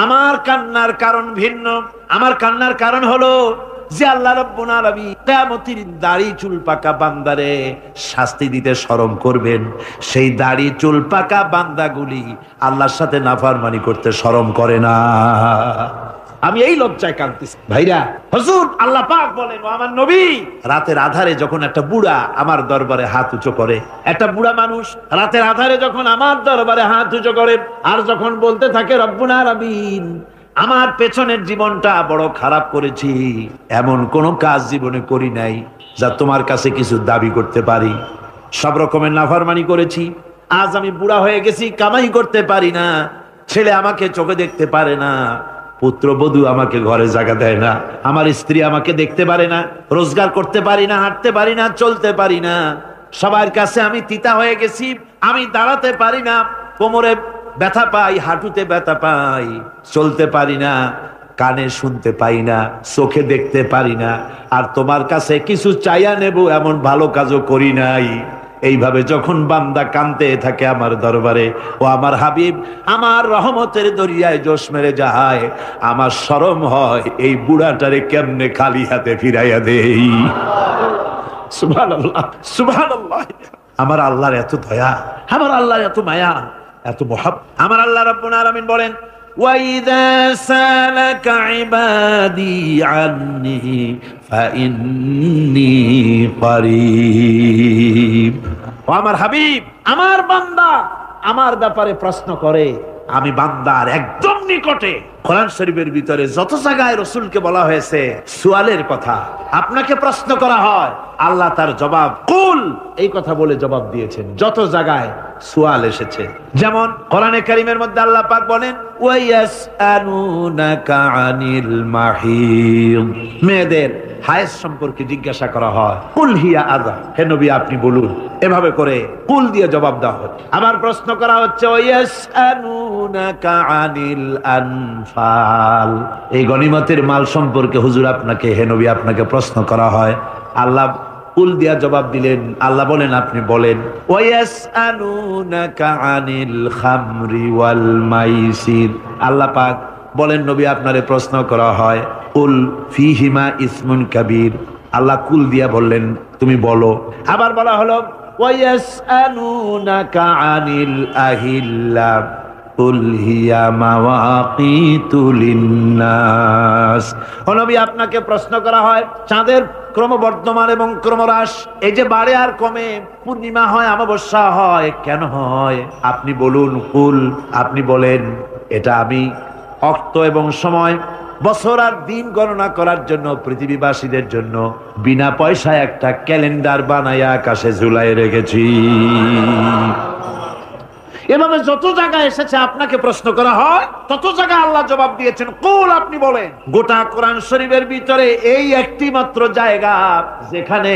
আমার কান্নার কারণ ভিন্ন। আমার কান্নার কারণ হলো যে আল্লাহ রাব্বুল আলামিন কিয়ামতের দাড়ি চুল পাকা বান্দারে শাস্তি দিতে শরম করবেন, সেই দাড়ি চুল পাকা বান্দাগুলি আল্লাহর সাথে নাফরমানি করতে শরম করে না। আমি এই লজ্জায় কাঁদতেছি। ভাইরা, হুজুর আল্লাহ পাক বলেন, ও আমার নবী, রাতের আধারে যখন একটা বুড়া আমার দরবারে হাত উঁচু করে, একটা বুড়া মানুষ রাতের আধারে যখন আমার দরবারে হাত উঁচু করে আর যখন বলতে থাকে, রব্বুল আলামিন আমার পেছনের জীবনটা বড় খারাপ করেছি, এমন কোন কাজ জীবনে করি নাই যা তোমার কাছে কিছু দাবি করতে পারি, সব রকমের নাফরমানি করেছি, আজ আমি বুড়া হয়ে গেছি, কামাই করতে পারি না, ছেলে আমাকে চোখে দেখতে পারে না, পুত্রবধূ আমাকে ঘরে জায়গা দেয় না, আমার স্ত্রী আমাকে দেখতে পারে না, রোজগার করতে পারি না, হাঁটতে পারি না, চলতে পারি না, সবার কাছে আমি তিতা হয়ে গেছি, আমি দাঁড়াতে পারি না, কোমরে ব্যথা পাই, হাঁটুতে ব্যথা পাই, চলতে পারি না, কানে শুনতে পাই না, চোখে দেখতে পারি না, আর তোমার কাছে কিছু চাইয়া নেব এমন ভালো কাজও করি নাই। এইভাবে যখন বান্দা কাঁদতে থাকে আমার দরবারে, ও আমার হাবিব আমার রহমতের দরিয়ায় জোশ মেরে যায়, আমার শরম হয় এই বুড়াটারে কেমনে খালি হাতে ফিরাইয়া দেই। সুবহানাল্লাহ, সুবহানাল্লাহ। আমার আল্লাহর এত দয়া, আমার আল্লাহর এত মায়া, এত মহব্বত। আমার আল্লাহ রাব্বুল আলামিন বলেন, وَإِذَا سَأَلَكَ عِبَادِي عَنِّي فَإِنِّي قَرِيبٌ। ও আমার হাবিব, আমার বান্দা আমার ব্যাপারে প্রশ্ন করে, আমি বান্দার একদম নিকটে। কোরআন শরীফের ভিতরে যত জায়গায় রাসূলকে বলা হয়েছে সুয়ালের কথা, আপনাকে প্রশ্ন করা হয়, আল্লাহ তার জবাব কুল এই কথা বলে জবাব দিয়েছেন। যত জায়গায় সুয়াল এসেছে, যেমন কোরআনে কারীমের মধ্যে আল্লাহ পাক বলেন, ওয়ায়াসআলুনাকা আনিল মাহিদ, মেয়েদের হায়েজ সম্পর্কে জিজ্ঞাসা করা হয়, কুল হিয়া আযা, হে নবী আপনি বলুন। এভাবে করে কুল দিয়ে জবাব দেওয়া হয়। আবার প্রশ্ন করা হচ্ছে, ওয়ায়াসআলুনাকা আনিল আনফাল, এই গনিমতের মাল সম্পর্কে হুজুর আপনাকে, হে নবী আপনাকে প্রশ্ন করা হয়। আল্লাহ কুল দিয়া জবাব দিলেন। আল্লাহ বলেন আপনি বলেন, ওয়ায়াসআলুনাকা আনিল খামরি ওয়াল মাইসির, আল্লাহ পাক বলেন নবী আপনারে প্রশ্ন করা হয়, কুল ফিহিমা ইসমুন কাবীর, আল্লাহ কুল দিয়া বললেন তুমি বলো। আবার বলা হলো, ওয়ায়াসআলুনাকা আনিল আহিল্লা কুল হিয়া মাওয়াকিতু লিন্নাস, ও নবী আপনাকে প্রশ্ন করা হয় চাঁদের ক্রমবর্ধমান এবং ক্রমহ্রাস, এই যে বাড়ে আর কমে, পূর্ণিমা হয় অমাবস্যা হয়, কেন হয় আপনি বলুন। কুল আপনি বলেন, এটা আমি অক্ত এবং সময়, বছর আর দিন গণনা করার জন্য পৃথিবীবাসীদের জন্য বিনা পয়সায় একটা ক্যালেন্ডার বানায়া আকাশে ঝুলাই রেখেছি। এভাবে যত জায়গায় এসেছে আপনাকে প্রশ্ন করা হয়, তত জায়গায় আল্লাহ জবাব দিয়েছেন কুল আপনি বলেন। গোটা কোরআন শরীফের ভিতরে এই একটি মাত্র জায়গা যেখানে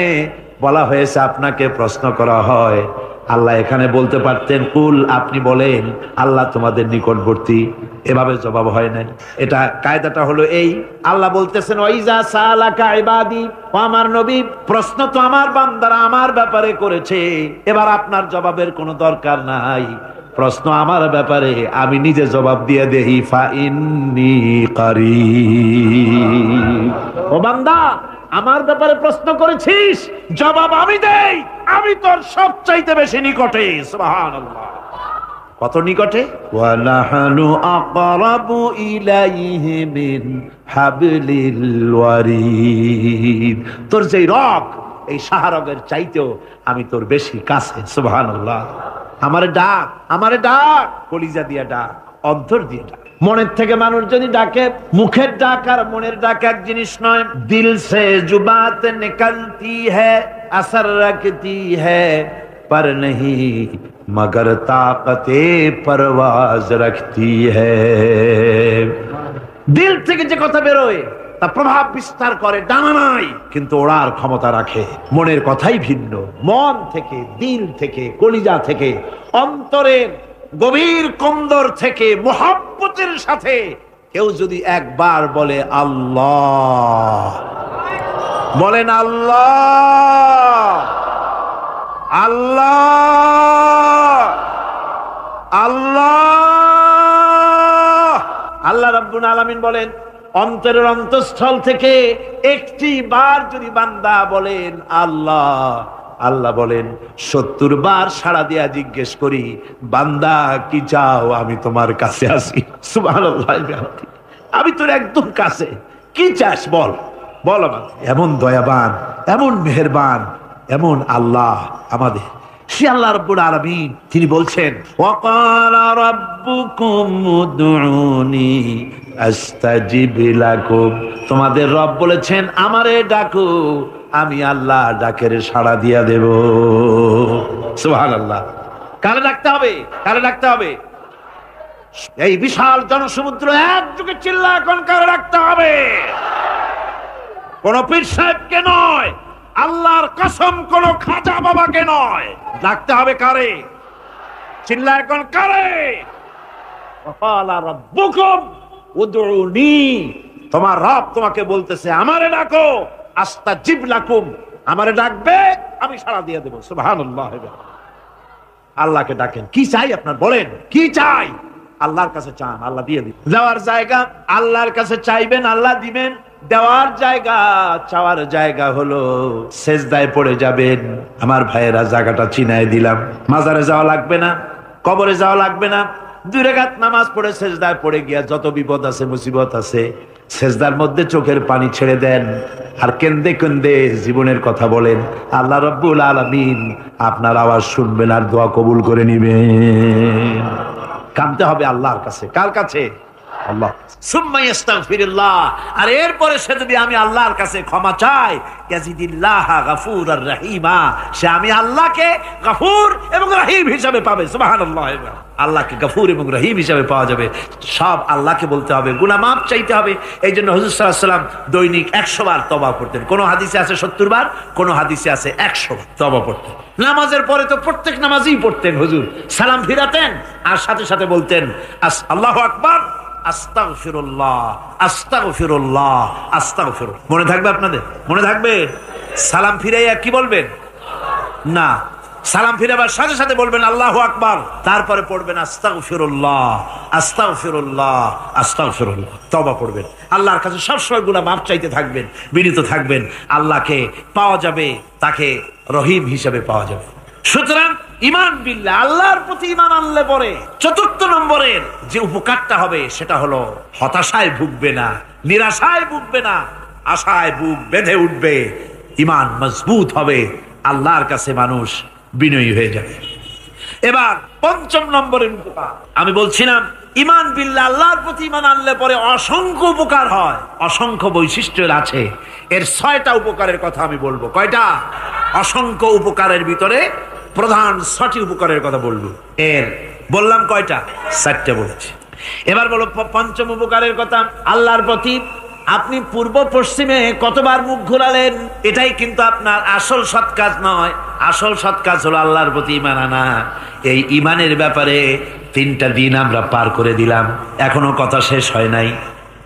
বলা হয়েছে আপনাকে প্রশ্ন করা হয়, আল্লাহ এখানে বলতে পারতেন কুল আপনি বলেন, আল্লাহ তোমাদের নিকটবর্তী, এভাবে জবাব হয় নাই। এটা কায়দাটা হলো এই, আল্লাহ বলতেছেন, ওয়াইজা সালাকা ইবাদি, ও আমার নবী প্রশ্ন তো আমার বান্দারা আমার ব্যাপারে করেছে, এবার আপনার জবাবের কোনো দরকার নাই, প্রশ্ন আমার ব্যাপারে আমি নিজে জবাব দিয়ে দেই, ফা ইন্নী কারীব, ও বান্দা আমার ব্যাপারে প্রশ্ন করেছিস, জবাব আমি দেই, আমি তোর সবচাইতে বেশি নিকটে। সুবহানাল্লাহ, কত নিকটে, ওয়া নাহনু আকরাবু ইলাইহি মিন হাবলিল ওয়ারিদ, তোর যেই রগ এই শাহরগের চাইতেও আমি তোর বেশি কাছে। সুবহানাল্লাহ, আমারে ডাক, আমারে ডাক, কলিজা দিয়া ডাক, অন্তর দিয়ে ডাক। মনের থেকে মানুষ যদি ডাকে, মুখের ডাক আর মনের ডাক এক জিনিস নয়। দিল সে জুবাত নিকলতি হ্যায়, আসর রখতি হ্যায়, पर नहीं मगर ताकते परवाज रखती है। दिल থেকে যে কথা বেরোয় তা প্রভাব বিস্তার করে, ডানা নাই কিন্তু ওড়ার ক্ষমতা রাখে। মনের কথাই ভিন্ন। মন থেকে, দিল থেকে, কলিজা থেকে, অন্তরের গভীর কন্দর থেকে মুহাব্বতের সাথে কেউ যদি একবার বলে আল্লাহ, বলেন আল্লাহ, আল্লাহ, আল্লাহ। আল্লাহ রাব্বুল আলামিন বলেন, অন্তরের অন্তঃস্থল থেকে একটি বার যদি বান্দা বলেন আল্লাহ, আল্লাহ বলেন ৭০ বার সাড়া দিয়া জিজ্ঞেস করি, বান্দা কি চাও, আমি তোমার কাছে আসি। সুবহানাল্লাহ, আমি তোর একদম কাছে, কি চাস বল, বল আমার। এমন দয়াবান, এমন মেহেরবান, এমন আল্লাহ আমাদের। সে আল্লাহ রাব্বুল আলামিন তিনি বলছেন, ওয়াকালা রাব্বুকুম উদউনি আস্তাজিব লাকুম। তোমাদের রব বলেছেন আমারে ডাকো, আমি আল্লাহ ডাকের সাড়া দিয়া দেব। সুবহানাল্লাহ। কারে ডাকতে হবে, কারে ডাকতে হবে? এই বিশাল জনসমুদ্র একযোগে চিল্লা এখন কারে ডাকতে হবে? কোন পীর সাহেবকে নয়, আল্লাহর কসম কোন খাজা বাবাকে নয়, ডাকতে হবে কারে? চিল্লা এখন কারে? ওয়াকালা রাব্বুকুম উদউনি। তোমার রব তোমাকে বলতেছে আমারে ডাকো, আস্তাজিব লাকুম, আমারে ডাকবে আমি সাড়া দিয়ে দেব। সুবহানাল্লাহ। আল্লাহকে ডাকেন, কি চাই আপনার বলেন, কি চাই? আল্লাহর কাছে চান, আল্লাহ দিয়ে দিবেন। দেওয়ার জায়গা আল্লাহর কাছে চাইবেন, আল্লাহ দিবেন। দেওয়ার জায়গা, চাওয়ার জায়গা হলো সেজদায় পড়ে যাবেন। আমার ভাইয়েরা, জায়গাটা চিনায় দিলাম। মাজারে যাওয়া লাগবে না, কবরে যাওয়া লাগবে না। 2 রাকাত নামাজ পড়ে সেজদায় পড়ে গিয়া যত বিপদ আছে, মুসিবত আছে, সেজদার মধ্যে চোখের পানি ছেড়ে দেন আর কেন্দে কেন্দে জীবনের কথা বলেন। আল্লাহ রাব্বুল আলামিন আপনার আওয়াজ শুনবেন আর দোয়া কবুল করে নিবেন। কাঁদতে হবে আল্লাহর কাছে। কার কাছে? আল্লাহ। সুম্মা ইস্তাগফিরুল্লাহ। আর এরপরে সে যদি আমি আল্লাহর কাছে ক্ষমা চাই, ইয়াজিদিল্লাহ গফুরার রহিমা, সে আমি আল্লাহকে গফুর এবং রহিম হিসাবে পাবে। সুবহানাল্লাহ। আল্লাহকে গফুর এবং রহিম হিসাবে পাওয়া যাবে। সব আল্লাহকে বলতে হবে, গুনাহ মাফ চাইতে হবে। এই জন্য হুজুর সাল্লাল্লাহু আলাইহি ওয়াসাল্লাম দৈনিক 100 বার তওবা করতেন। কোন হাদিসে আছে 70 বার, কোন হাদিসে আছে 100 বার তওবা পড়তেন। নামাজের পরে তো প্রত্যেক নামাজই পড়তেন হুজুর। সালাম ফিরাতেন আর সাথে সাথে বলতেন আল্লাহু আকবার, আস্তাগফিরুল্লাহ, আস্তাগফিরুল্লাহ, আস্তাগফিরুল্লাহ। মনে থাকবে আপনাদের? মনে থাকবে? সালাম ফিরাইয়া কি বলবেন? না, সালাম ফিরাবার সাথে সাথে বলবেন আল্লাহু আকবার, তারপরে পড়বেন আস্তাগফিরুল্লাহ, আস্তাগফিরুল্লাহ, আস্তাগফিরুল্লাহ। তওবা করবেন, আল্লাহর কাছে সবসময় গুনাহ মাফ চাইতে থাকবেন, বিনীত থাকবেন। আল্লাহকে পাওয়া যাবে, তাকে রহিম হিসেবে পাওয়া যাবে। সুতরাং ঈমান বিল্লাহ, আল্লাহর প্রতি ঈমান আনলে পরে ৪র্থ নম্বরের যে উপকারটা হবে সেটা হলো হতাশায় ভুগবে না, নিরাশায় ভুগবে না, আশায় বুক বেঁধে উঠবে, ঈমান মজবুত হবে, আল্লাহর কাছে মানুষ বিনয়ী হয়ে যাবে। এবার ৫ম নম্বরের উপকার আমি বলছিলাম, ঈমান বিল্লাহ, আল্লাহর প্রতি ঈমান আনলে পরে অসংখ্য উপকার হয়, অসংখ্য বৈশিষ্ট্য আছে। এর ৬টা উপকারের কথা আমি বলবো। কয়টা? অসংখ্য উপকারের ভিতরে প্রধান ৬টি উপকারের কথা বলবো। এর বললাম কয়টা? ৪টে বলেছি। এবার বলো ৫ম উপকারের কথা। আল্লাহর প্রতি আপনি পূর্ব পশ্চিমে কতবার মুখ ঘোরালেন, এটাই কিন্তু আপনার আসল সৎ কাজ নয়। আসল সৎ কাজ হলো আল্লাহর প্রতি ঈমান আনা। এই ঈমানের ব্যাপারে 3টা দিন আমরা পার করে দিলাম, এখনো কথা শেষ হয় নাই।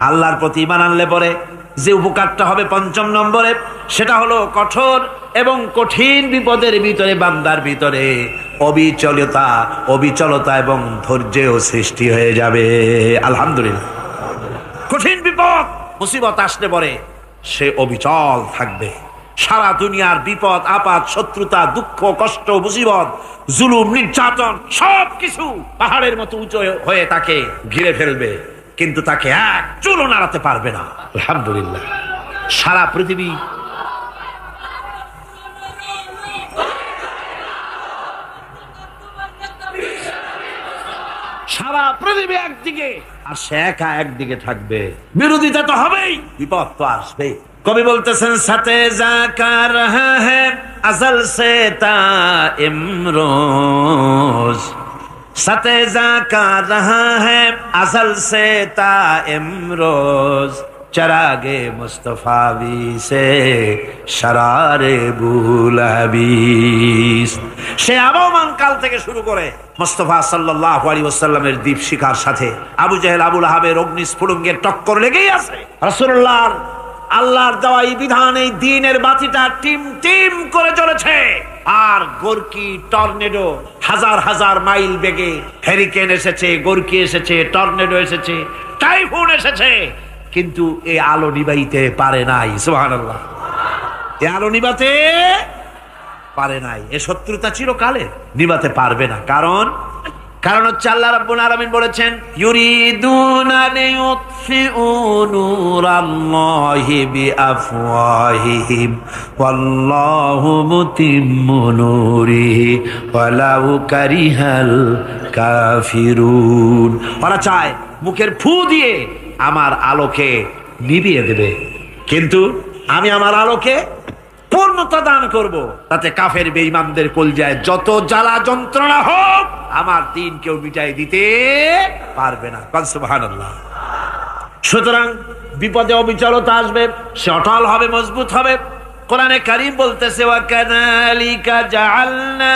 আল্লাহর প্রতি ঈমান আনলে পরে যে উপকারটা হবে ৫ম নম্বরে, সেটা হলো কঠোর এবং কঠিন বিপদের ভিতরে বান্দার ভিতরে অবিচলতা এবং ধৈর্যের সৃষ্টি হয়ে যাবে। আলহামদুলিল্লাহ। কঠিন বিপদ মুসিবত আসলে পরে সে অবিচল থাকবে। সারা দুনিয়ার বিপদ আপদ, শত্রুতা, দুঃখ, কষ্ট, মুসিবত, জুলুম, নির্যাতন সবকিছু পাহাড়ের মতো উঁচু হয়ে তাকে ঘিরে ফেলবে, কিন্তু তাকে এক চুলও নাড়াতে পারবে না। আলহামদুলিল্লাহ। সারা পৃথিবী একদিকে আর সে একা একদিকে থাকবে। বিরোধিতা তো হবেই, বিপদ তো আসবেই। কবি বলতেছেন, সাথে জাকা রহা হ্যায় আজল সে তা ইমরোজ, সাথে জাকা রহা হ্যায় আজল সে তা ইমরোজ, चरागे मुस्तफा भी से शरारे बुलहबीस সে আবহমান কাল থেকে শুরু করে মুস্তাফা সাল্লাল্লাহু আলাইহি ওয়াসাল্লামের দীপ শিখার সাথে আবু জেহেল আবু লাহাবের অগ্নিস্ফুলিঙ্গের টক্কর লেগেই আছে। রাসূলুল্লাহর আল্লাহর দেওয়া এই বিধান, এই দ্বীনের বাতিটা টিম টিম করে জ্বলেছে। আর গোরকি টর্নেডো হাজার হাজার মাইল বেগে, হেরিকেন এসেছে, গোরকি এসেছে, টর্নেডো এসেছে, টাইফুন এসেছে, কিন্তু এই আলো নিবাইতে পারে নাই। সুবহানাল্লাহ, এই আলো নিবাতে পারে নাই। এ শত্রুতা চিরকালের, নিবাতে পারবে না। কারণ হচ্ছে আল্লাহ রাব্বুল আলামিন বলেছেন, ইউরিদুনা লিইউতফিউ নূরাল্লাহি বিআফওয়াহিহিম ওয়াল্লাহু মুতিম্মু নূরিহি ওয়ালাউ কারিহাল কাফিরুন। ওরা চায় মুখের ফু দিয়ে আমার আলোকে নিভিয়ে দেবে, কিন্তু আমি আমার আলোকে পূর্ণতা দান করব, তাতে কাফের বেঈমানদের কলজায় যত জ্বালা যন্ত্রণা হোক আমার দ্বীন কেউ মিটাই দিতে পারবে না। সুবহানাল্লাহ। সুতরাং বিপদে অবিচলতা আসবে, সে অটল হবে, মজবুত হবে। কোরআনে কারীম বলতেছে, ওয়া কাযালিকা জাআলনা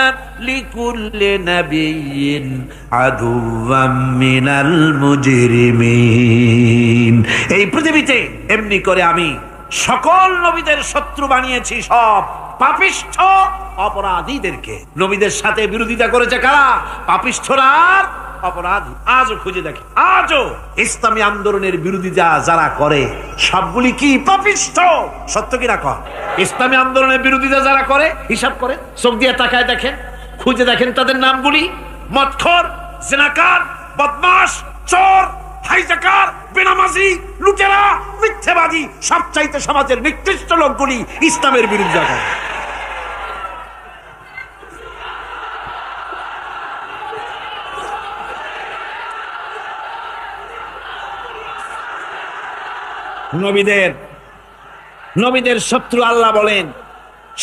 লিকুল্লি নাবিয়্যিন আদুওয়াম মিনাল মুজরিমিন। এই পৃথিবীতে এমনি করে আমি সকল নবীদের শত্রু বানিয়েছি, সব পাপিষ্ঠ অপরাধীদেরকে। নবীদের সাথে বিরোধিতা করেছে কারা? পাপিষ্ঠরা আর অপরাধী। আজও খুঁজে দেখে, আজও ইসলামী আন্দোলনের বিরোধিতা যারা করে সবগুলি কি পাপিষ্ঠ? সত্য কিনা কর? ইসলামী আন্দোলনের বিরোধিতা যারা করে হিসাব করে, চোখ দিয়ে তাকায় দেখেন, খুঁজে দেখেন তাদের নামগুলি। মদখোর, জিনাকার, বদমাশ, চোর, হাইজাকার, বেনামাজি, লুটেরা, মিথ্যাবাদী, সবচাইতে সমাজের নিকৃষ্ট লোকগুলি ইসলামের বিরোধিতা করে। নবীদের শত্রু আল্লাহ বলেন,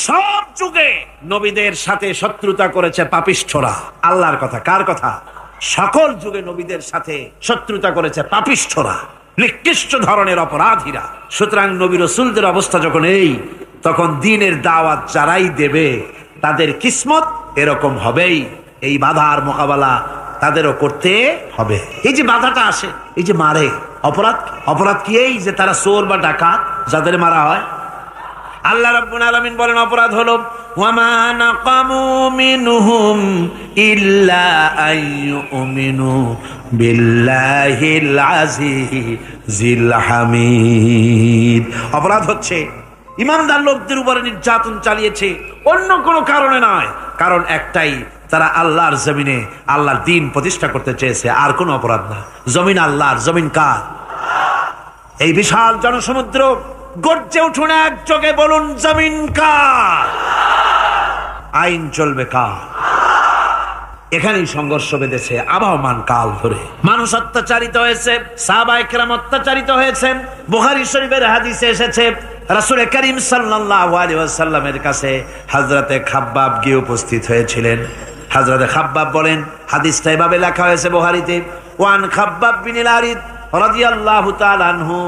সব যুগে নবীদের সাথে শত্রুতা করেছে পাপিষ্ঠরা। আল্লাহর কথা, কার কথা? সকল যুগে নবীদের সাথে শত্রুতা করেছে পাপিষ্ঠরা, নিকৃষ্ট ধরনের অপরাধীরা। সুতরাং নবী রাসূলদের অবস্থা যখন এই, তখন দ্বীনের দাওয়াত যারাই দেবে তাদের কিসমত এরকম হবেই। এই বাধার মোকাবেলা তাদেরও করতে হবে। এই যে বাধাটা আসে, এই যে মারে, অপরাধ কি? এই যে তারা চোর বা ডাকাত যাদের মারা হয়। আল্লাহ রাব্বুল আলামিন বলেন, অপরাধ হলো ওয়ামা নাকামু মিনহুম ইল্লা আইয়ুমিনু বিল্লাহিল আজিজিল হামিদ। অপরাধ হচ্ছে ঈমানদার লোকদের উপরে নির্যাতন চালিয়েছে, অন্য কোনো কারণে নয়। কারণ একটাই, তারা আল্লাহর জমিনে আল্লাহর দ্বীন প্রতিষ্ঠা করতে চেয়েছে, আর কোনো অপরাধ না। জমিন আল্লাহর, জমিন কার? এই বিশাল জনসমুদ্র গর্জে উঠুন একযোগে, বলুন জমিন কার? আইন চলবে কার? এখানেই সংঘর্ষ বেঁধেছে আবহমান কাল ধরে। মানুষ অত্যাচারিত হয়েছে, সাহাবায়ে কেরাম অত্যাচারিত হয়েছেন। বুখারী শরীফের হাদিসে এসেছে, রাসূল করিম সাল্লাল্লাহু আলাইহি ওয়াসাল্লামের কাছে হযরতে খাব্বাব গিয়ে উপস্থিত হয়েছিলেন। হযরতে খাব্বাব বলেন, হাদিসটা এভাবে লেখা হয়েছে বুখারীতে, ওয়ান খাব্বাব বিন আরিদ রাদিয়াল্লাহু তাআলা আনহু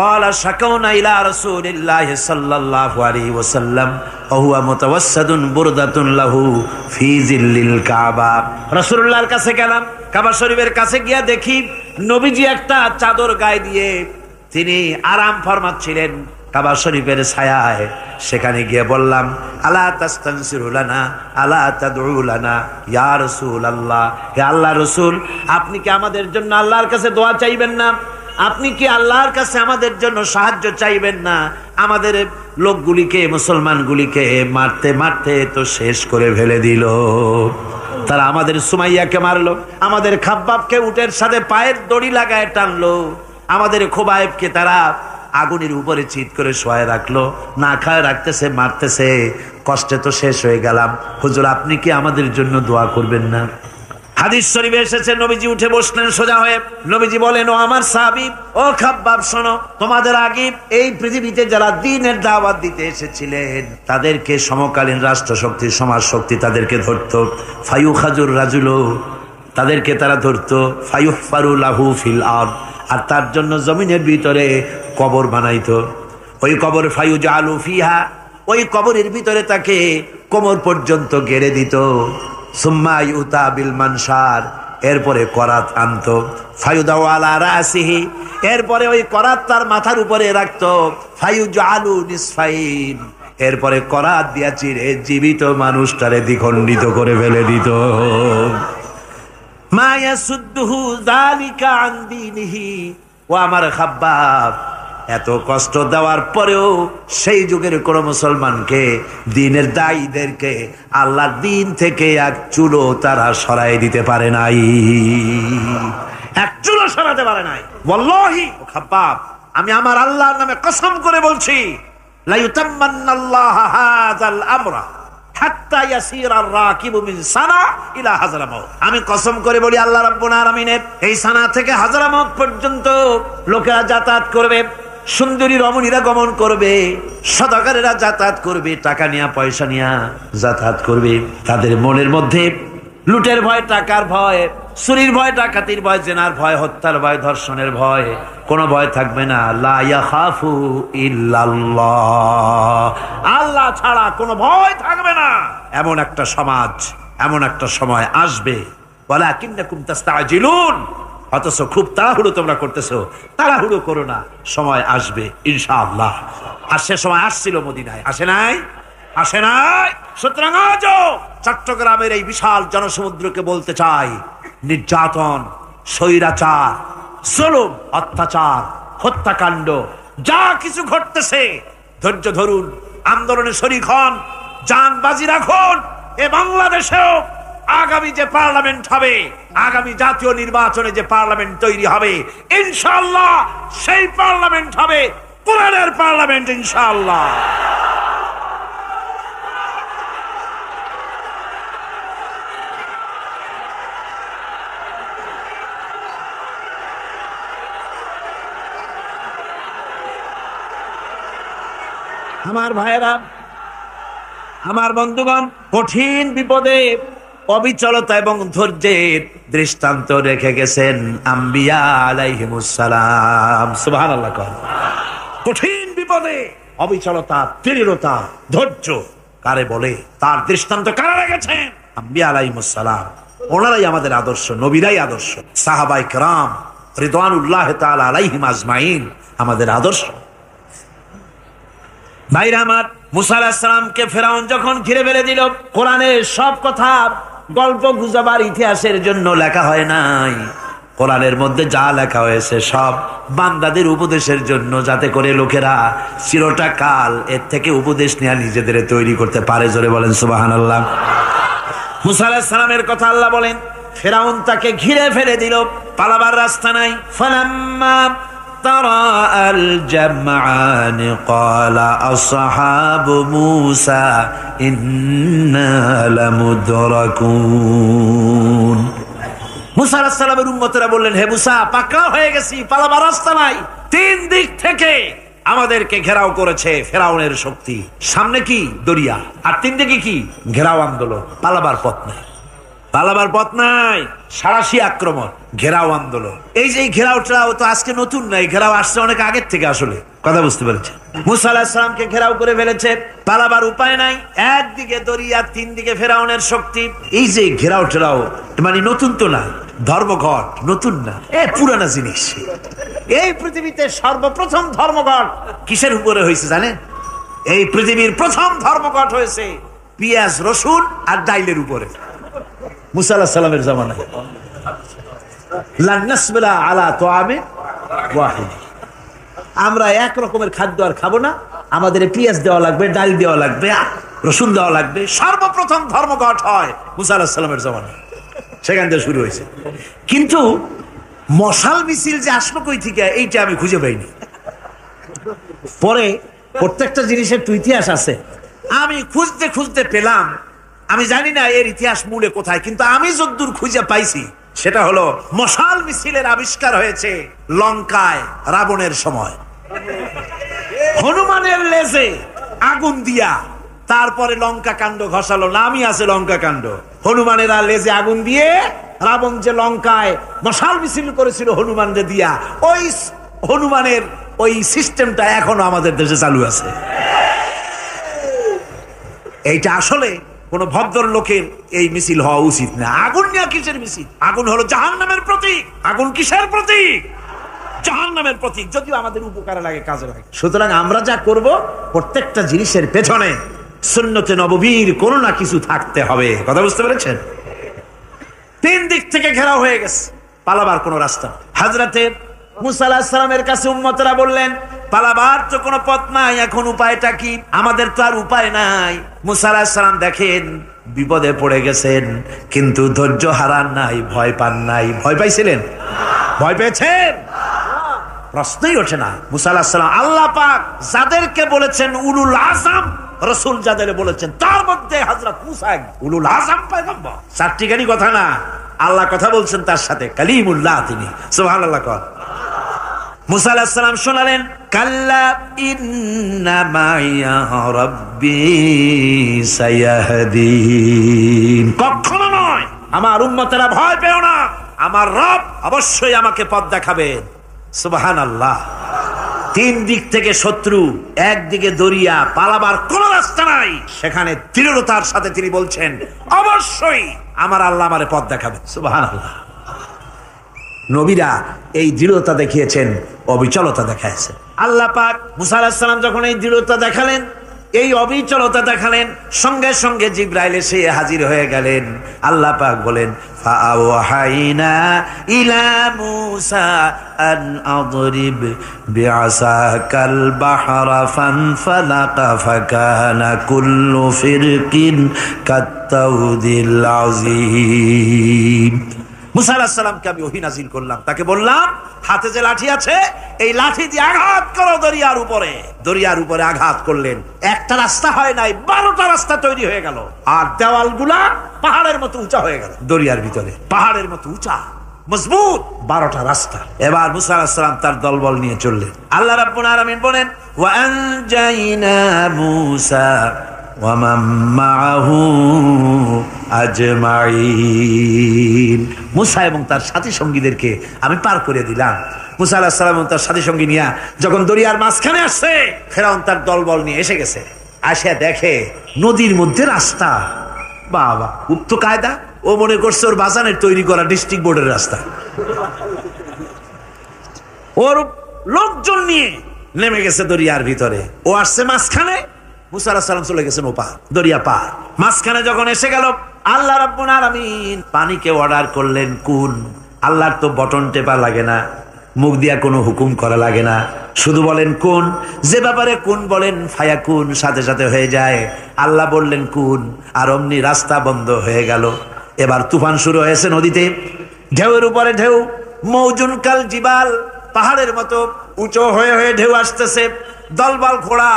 قال شكونا الى رسول الله صلى الله عليه وسلم وهو متوسد بردة له في ظل الكعبة। রাসূলুল্লাহর কাছে গেলাম, কাবা শরীফের কাছে গিয়া দেখি নবীজি একটা চাদর গায়ে দিয়ে তিনি আরাম ফরমাচ্ছিলেন কাবা শরীফের ছায়ায়। সেখানে গিয়ে বললাম, আলা তাস্তানসিরু লানা আলা তাদউ লানা ইয়া রাসূলুল্লাহ, হে আল্লাহর রাসূল, আপনি কি আমাদের জন্য আল্লাহর কাছে দোয়া চাইবেন না? আপনি কি আল্লাহর কাছে আমাদের জন্য সাহায্য চাইবেন না? আমাদের লোকগুলিকে, মুসলমানগুলিকে মারতে মারতে তো শেষ করে ফেলে দিল। তারা আমাদের সুমাইয়াকে মারলো, আমাদের খাব্বাবকে উটের সাথে পায়ের দড়ি লাগায় টানলো, আমাদের খোবায়েবকে তারা আগুনের উপরে চিৎ করে শোয়ায় রাখলো, না খায় রাখতেছে, মারতেছে, কষ্টে তো শেষ হয়ে গেলাম। হুজুর, আপনি কি আমাদের জন্য দোয়া করবেন না? হাদিস শরীফে এসেছে, নবীজি উঠে বসলেন সোজা হয়ে। নবীজি বলেন, ও আমার সাহাবী, ও খাব্বাব, শোনো, তোমাদের আগে এই পৃথিবীতে যারা দ্বীনের দাওয়াত দিতে এসেছিলেন তাদেরকে সমকালীন রাষ্ট্রশক্তি, সমাজ শক্তি তাদেরকে ধরতো। ফায়ুখাজুর রাজুলো, তাদেরকে তারা ধরতো। ফায়ুহফারু লাহু ফিল আরদ, আর তার জন্য জমিনের ভিতরে কবর বানাইতো। ওই কবর ফায়ুজালু ফিহা, ওই কবরের ভিতরে তাকে কোমর পর্যন্ত গেড়ে দিত। সুম্মা ইউতা বিল মানশার, এরপরে করাত আনতো। ফায়ুদাউ আলা রাসিহি, এরপরে ওই করাত তার মাথার উপরে রাখতো। ফায়ুজালু নিসফাইন, এরপরে করাত দিয়া চিরে জীবিত মানুষটারে দ্বিখণ্ডিত করে ফেলে দিত। মা ইয়াসুদ্দুহু যালিকা আন দীনিহি। ও আমার খাব্বাব, এত কষ্ট দেওয়ার পরেও সেই যুগের কোন মুসলমানকে, দিনের দায়ীদেরকে আল্লাহর দিন থেকে এক চুলো তারা সরাই দিতে পারে নাই, এক চুলো সরাতে পারে নাই। ওয়াল্লাহি ও খাব্বাব, আমি আমার আল্লাহর নামে কসম করে বলছি, লা ইউতাম্মান্নাল্লাহু হাযাল আমরা হাত্তা ইয়াসিরার রাকিবু মিন সানা ইলা হাযরামাউত। আমি কসম করে বলি, আল্লাহ রাব্বুল আলামিনের এই সানা থেকে হাযরামাউত পর্যন্ত লোকেরা যাতায়াত করবে, সুন্দরী রমণীরা গমন করবে, সদাগরেরা যাতায়াত করবে, টাকা নিয়া পয়সা নিয়া যাতায়াত করবে। তাদের মনের মধ্যে লুটের ভয়, টাকার ভয়, চুরির ভয়, ডাকাতির ভয়, জেনার ভয়, হত্যার ভয়, ধর্ষণের ভয়, কোনো ভয় থাকবে না। লা ইয়াখাফু ইল্লাল্লাহ, আল্লাহ ছাড়া কোনো ভয় থাকবে না। এমন একটা সমাজ, এমন একটা সময় আসবে। ওয়ালাকিন্নাকুম তাস্তাজিলুন, অথচ খুব তাড়াহুড়ো তোমরা করতেছো। তাড়াহুড়ো করো না, সময় আসবে ইনশাআল্লাহ। আর সে সময় আসছিল মদিনায়, আসে নাই? আসে নাই? সুতরাং আজও চট্টগ্রামের এই বিশাল জনসমুদ্রকে বলতে চাই, নির্যাতন, স্বৈরাচার, জুলুম, অত্যাচার, হত্যাকাণ্ড যা কিছু ঘটতেছে, ধৈর্য ধরুন, আন্দোলনে শরীক হন, জান বাজি রাখুন। এ বাংলাদেশেও আগামী যে পার্লামেন্ট হবে, আগামী জাতীয় নির্বাচনে যে পার্লামেন্ট তৈরি হবে, ইনশাআল্লাহ সেই পার্লামেন্ট হবে কোরআনের পার্লামেন্ট ইনশাআল্লাহ। আমার ভাইয়েরা, আমার বন্ধুগণ, কঠিন বিপদে অবিচলতা এবং ধৈর্যের দৃষ্টান্ত রেখে গেছেন আম্বিয়া আলাইহিমুস সালাম। সুবহানাল্লাহ। কঠিন বিপদে অবিচলতা, দৃঢ়তা, ধৈর্য কারে বলে, তার দৃষ্টান্ত কারা রেখেছেন? আম্বিয়া আলাইহিমুস সালাম। ওনারাই আমাদের আদর্শ, নবীরাই আদর্শ, সাহাবায়ে কেরাম রিদওয়ানুল্লাহ তাআলা আলাইহিম আজমাইন আমাদের আদর্শ। ভাইরা আমার, মুসা আলাইহিস সালামকে ফেরাউন যখন ঘিরে ফেলে দিল, কোরআনের সব কথা গল্প গুজবার ইতিহাসের জন্য লেখা হয় নাই। কোরআনের মধ্যে যা লেখা হয়েছে সব বান্দাদের উপদেশের জন্য, যাতে করে লোকেরা চিরটা কাল এর থেকে উপদেশ নেওয়া নিজেদের তৈরি করতে পারে। জোরে বলেন সুবহানাল্লাহ। মুসা আলাইহিস সালামের কথা আল্লাহ বলেন, ফেরাউন তাকে ঘিরে ফেলে দিল, পালাবার রাস্তা নাই। ফালাম্মা ترى الجمعان قال أصحاب موسى إنا لمدركون। মুসা আলাইহিস সালামের উম্মতেরা বললেন, হে মুসা, পাকড়াও হয়ে গেছি, পালাবার রাস্তা নাই। তিন দিক থেকে আমাদেরকে ঘেরাও করেছে ফেরাউনের শক্তি। সামনে কি? দরিয়া, আর তিন দিকে কি? ঘেরাও আন্দোলন। পালাবার পথ নাই, পালাবার পথ নাই, সারাশি আক্রমণ, ঘেরাও আন্দোলন। এই যে ঘেরাওটা তো আজকে নতুন নাই, ঘেরাও আসছে অনেক আগের থেকে। আসলে কথা বুঝতে পেরেছে? মুসা আলাইহিস সালামকে ঘেরাও করে ফেলেছে, পালাবার উপায় নাই। একদিকে দরিয়া, তিন দিকে ফেরাউনের শক্তি। এই যে ঘেরাও টেরাও মানে নতুন তো না, ধর্মঘট নতুন না, পুরানা জিনিস। এই পৃথিবীতে সর্বপ্রথম ধর্মঘট কিসের উপরে হয়েছে জানেন? এই পৃথিবীর প্রথম ধর্মঘট হয়েছে পেঁয়াজ, রসুন আর ডাইলের উপরে। মুসা আলাইহিস সালামের জামানায় লান নাসবিরা আলা তুআমিন ওয়াহিদ, আমরা এক রকমের খাদ্য আর খাবো না, আমাদের পেঁয়াজ দেওয়া লাগবে, ডাল দেওয়া লাগবে, রসুন দেওয়া লাগবে। সর্বপ্রথম ধর্মঘট হয় মুসা আলাইহিস সালামের জামানায়, সেখান থেকে শুরু হয়েছে। কিন্তু মশাল মিছিল যে আসলো কই থেকে, এইটা আমি খুঁজে পাইনি। পরে প্রত্যেকটা জিনিসের তো ইতিহাস আছে, আমি খুঁজতে খুঁজতে পেলাম। আমি জানি না এর ইতিহাস মূলে কোথায়, কিন্তু আমি যদ্দূর খুঁজে পাইছি সেটা হলো মশাল মিছিলের আবিষ্কার হয়েছে লঙ্কায় রাবণের সময়। হনুমানের লেজে আগুন দিয়া তারপরে লঙ্কা কাণ্ড ঘষালো, নামই আছে লঙ্কা কাণ্ড। হনুমানেরা লেজে আগুন দিয়ে রাবণ যে লঙ্কায় মশাল মিছিল করেছিল হনুমানকে দিয়া, ওই হনুমানের ওই সিস্টেমটা এখনো আমাদের দেশে চালু আছে। এইটা আসলে কোন ভদ্র লোকের এই মিছিল হওয়া উচিত না। আগুন নিয়ে কিসের মিছিল? আগুন হলো জাহান্নামের প্রতীক। আগুন কিসের প্রতীক? জাহান্নামের প্রতীক। যদিও আমাদের উপকারে লাগে, কাজে লাগে। সুতরাং আমরা যা করব, প্রত্যেকটা জিনিসের পেছনে সুন্নতে নববীর কোনো না কিছু থাকতে হবে। কথা বুঝতে পেরেছেন? 3 দিক থেকে ঘেরাও হয়ে গেছে, পালাবার কোনো রাস্তা। হযরতে মুসা আলাইহিস সালামের কাছে উম্মতরা বললেন, পালাবার তো কোনো পথ নাই, এখন উপায়টা কি? আমাদের তো আর উপায় নাই। মুসা আলাইহিস সালাম দেখেন বিপদে পড়ে গেছেন, কিন্তু ধৈর্য হারান নাই, ভয় পান নাই। ভয় পাইছিলেন? ভয় পেয়েছেন? প্রশ্নই ওঠে না। মুসা আলাইহিস সালাম আল্লাহ পাক যাদেরকে বলেছেন উলুল আযম রাসূল, যাদের বলেছেন তার মধ্যে হযরত মুসা উলুল আযম পয়গম্বর। চারটিখানি কথা না, আল্লাহ কথা বলছেন তার সাথে, কালিমুল্লাহ তিনি। সুবহানাল্লাহ। কর মুসা আলাইহিস সালাম শোনালেন, কাল্লা ইন্না মাইয়া রাব্বি সায়াহদিন। কখনো নয়, আমার উম্মতেরা ভয় পেও না, আমার রব অবশ্যই আমাকে পথ দেখাবেন। সুবহানাল্লাহ। 3 দিক থেকে শত্রু, একদিকে দরিয়া, পালাবার কোন রাস্তা নাই। সেখানে দৃঢ়তার সাথে তিনি বলছেন, অবশ্যই আমার আল্লাহ আমারে পথ দেখাবেন। সুবহানাল্লাহ। নবীরা এই দৃঢ়তা দেখিয়েছেন, অবিচলতা দেখাইছেন। আল্লাহ পাক মুসা আলাইহিস সালাম যখন এই দৃঢ়তা দেখালেন, এই অবিচলতা দেখালেন, সঙ্গে সঙ্গে জিবরাইল এসে হাজির হয়ে গেলেন। আল্লাহ পাক বলেন, ফাআওহাইনা ইলা মুসা আন আদরিব বিআসাকাল বাহরা ফানফালাকা ফাকানা কুল্লু ফিরকিন কাত্তাউদিল আযীম। মুসা আলাইহিস সালামকে আমি ওহী নাযিল করলাম, তাকে বললাম হাতে যে লাঠি আছে, এই লাঠি দিয়ে আঘাত করো দরিয়ার উপরে। দরিয়ার উপরে আঘাত করলেন, একটা রাস্তা হয় নাই, 12টা রাস্তা তৈরি হয়ে গেল। আর দেওয়ালগুলা পাহাড়ের মতো উঁচা হয়ে গেল। দরিয়ার ভিতরে পাহাড়ের মতো উঁচা মজবুত 12টা রাস্তা। এবার মুসা আলাইহিস সালাম তার দলবল নিয়ে চললেন। আল্লাহ রাব্বুল আলামিন বলেন, ওয়া আনজাইনা মুসা ওয়া মান মাআহু আজমাইন। মুসা এবং তার সাথী সঙ্গীদেরকে আমি পার করে দিলাম। মুসা আলাইহিস সালাম এবং তার সাথী সঙ্গী নিয়ে যখন দরিয়ার মাঝখানে আসছে, ফেরাউন তার দলবল নিয়ে এসে গেছে। আসিয়া দেখে নদীর মধ্যে রাস্তা। বাবা, উক্ত কায়দা। ও মনে করছে ওর বাজানের তৈরি করা ডিস্ট্রিক্ট বোর্ডের রাস্তা। ওর লোকজন নিয়ে নেমে গেছে দরিয়ার ভিতরে, ও আসছে মাঝখানে। মুসা আলাইহিস সালাম চলে গেছেন ওপার, দরিয়া পার। মাঝখানে যখন এসে গেল, আল্লাহ রাব্বুল আলামিন পানিকে অর্ডার করলেন কুন। আল্লাহর তো বটন টেপা লাগে না, মুখ দিয়া কোনো হুকুম করা লাগে না, শুধু বলেন কুন। যে ব্যাপারে কুন বলেন ফায়াকুন, সাথে সাথে হয়ে যায়। আল্লাহ বললেন কুন, আর অমনি রাস্তা বন্ধ হয়ে গেল। এবার তুফান শুরু হয়েছে নদীতে, ঢেউয়ের উপরে ঢেউ, মৌজুন কাল জিবাল, পাহাড়ের মতো উঁচু হয়ে হয়ে ঢেউ আসতেছে। দলবল ঘোড়া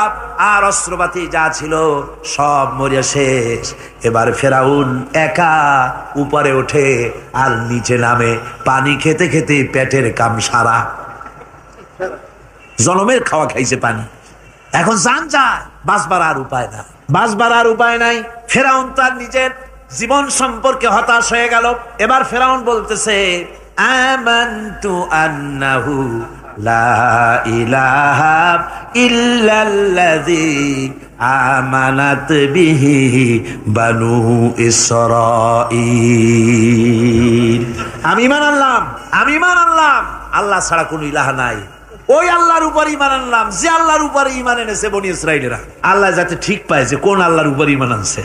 আর অস্ত্রপাতি যা ছিল সব মরিয়া শেষ। এবার ফেরাউন একা উপরে ওঠে আর নিচে নামে, পানি খেতে খেতে পেটের কাম সারা। জনমের খাওয়া খাইছে পানি, এখন জান যায়, বাঁচবার আর উপায় নাই, বাঁচবার আর উপায় নাই। ফেরাউন তার নিজের জীবন সম্পর্কে হতাশ হয়ে গেল। এবার ফেরাউন বলতেছে, আমানতু আন্নাহু লা ইলাহা ইল্লাল্লাযী আমানাত বিহি বানু ইসরাঈল। আমি ঈমান আনলাম, আমি ঈমান আনলাম আল্লাহ ছাড়া কোনো ইলাহ নাই। ওই আল্লাহর উপর ঈমান আনলাম যে আল্লাহর উপর ঈমান এনেছে বনি ইসরাঈলেরা। আল্লাহ যাতে ঠিক পায় যে কোন আল্লাহর উপর ঈমান আনছে।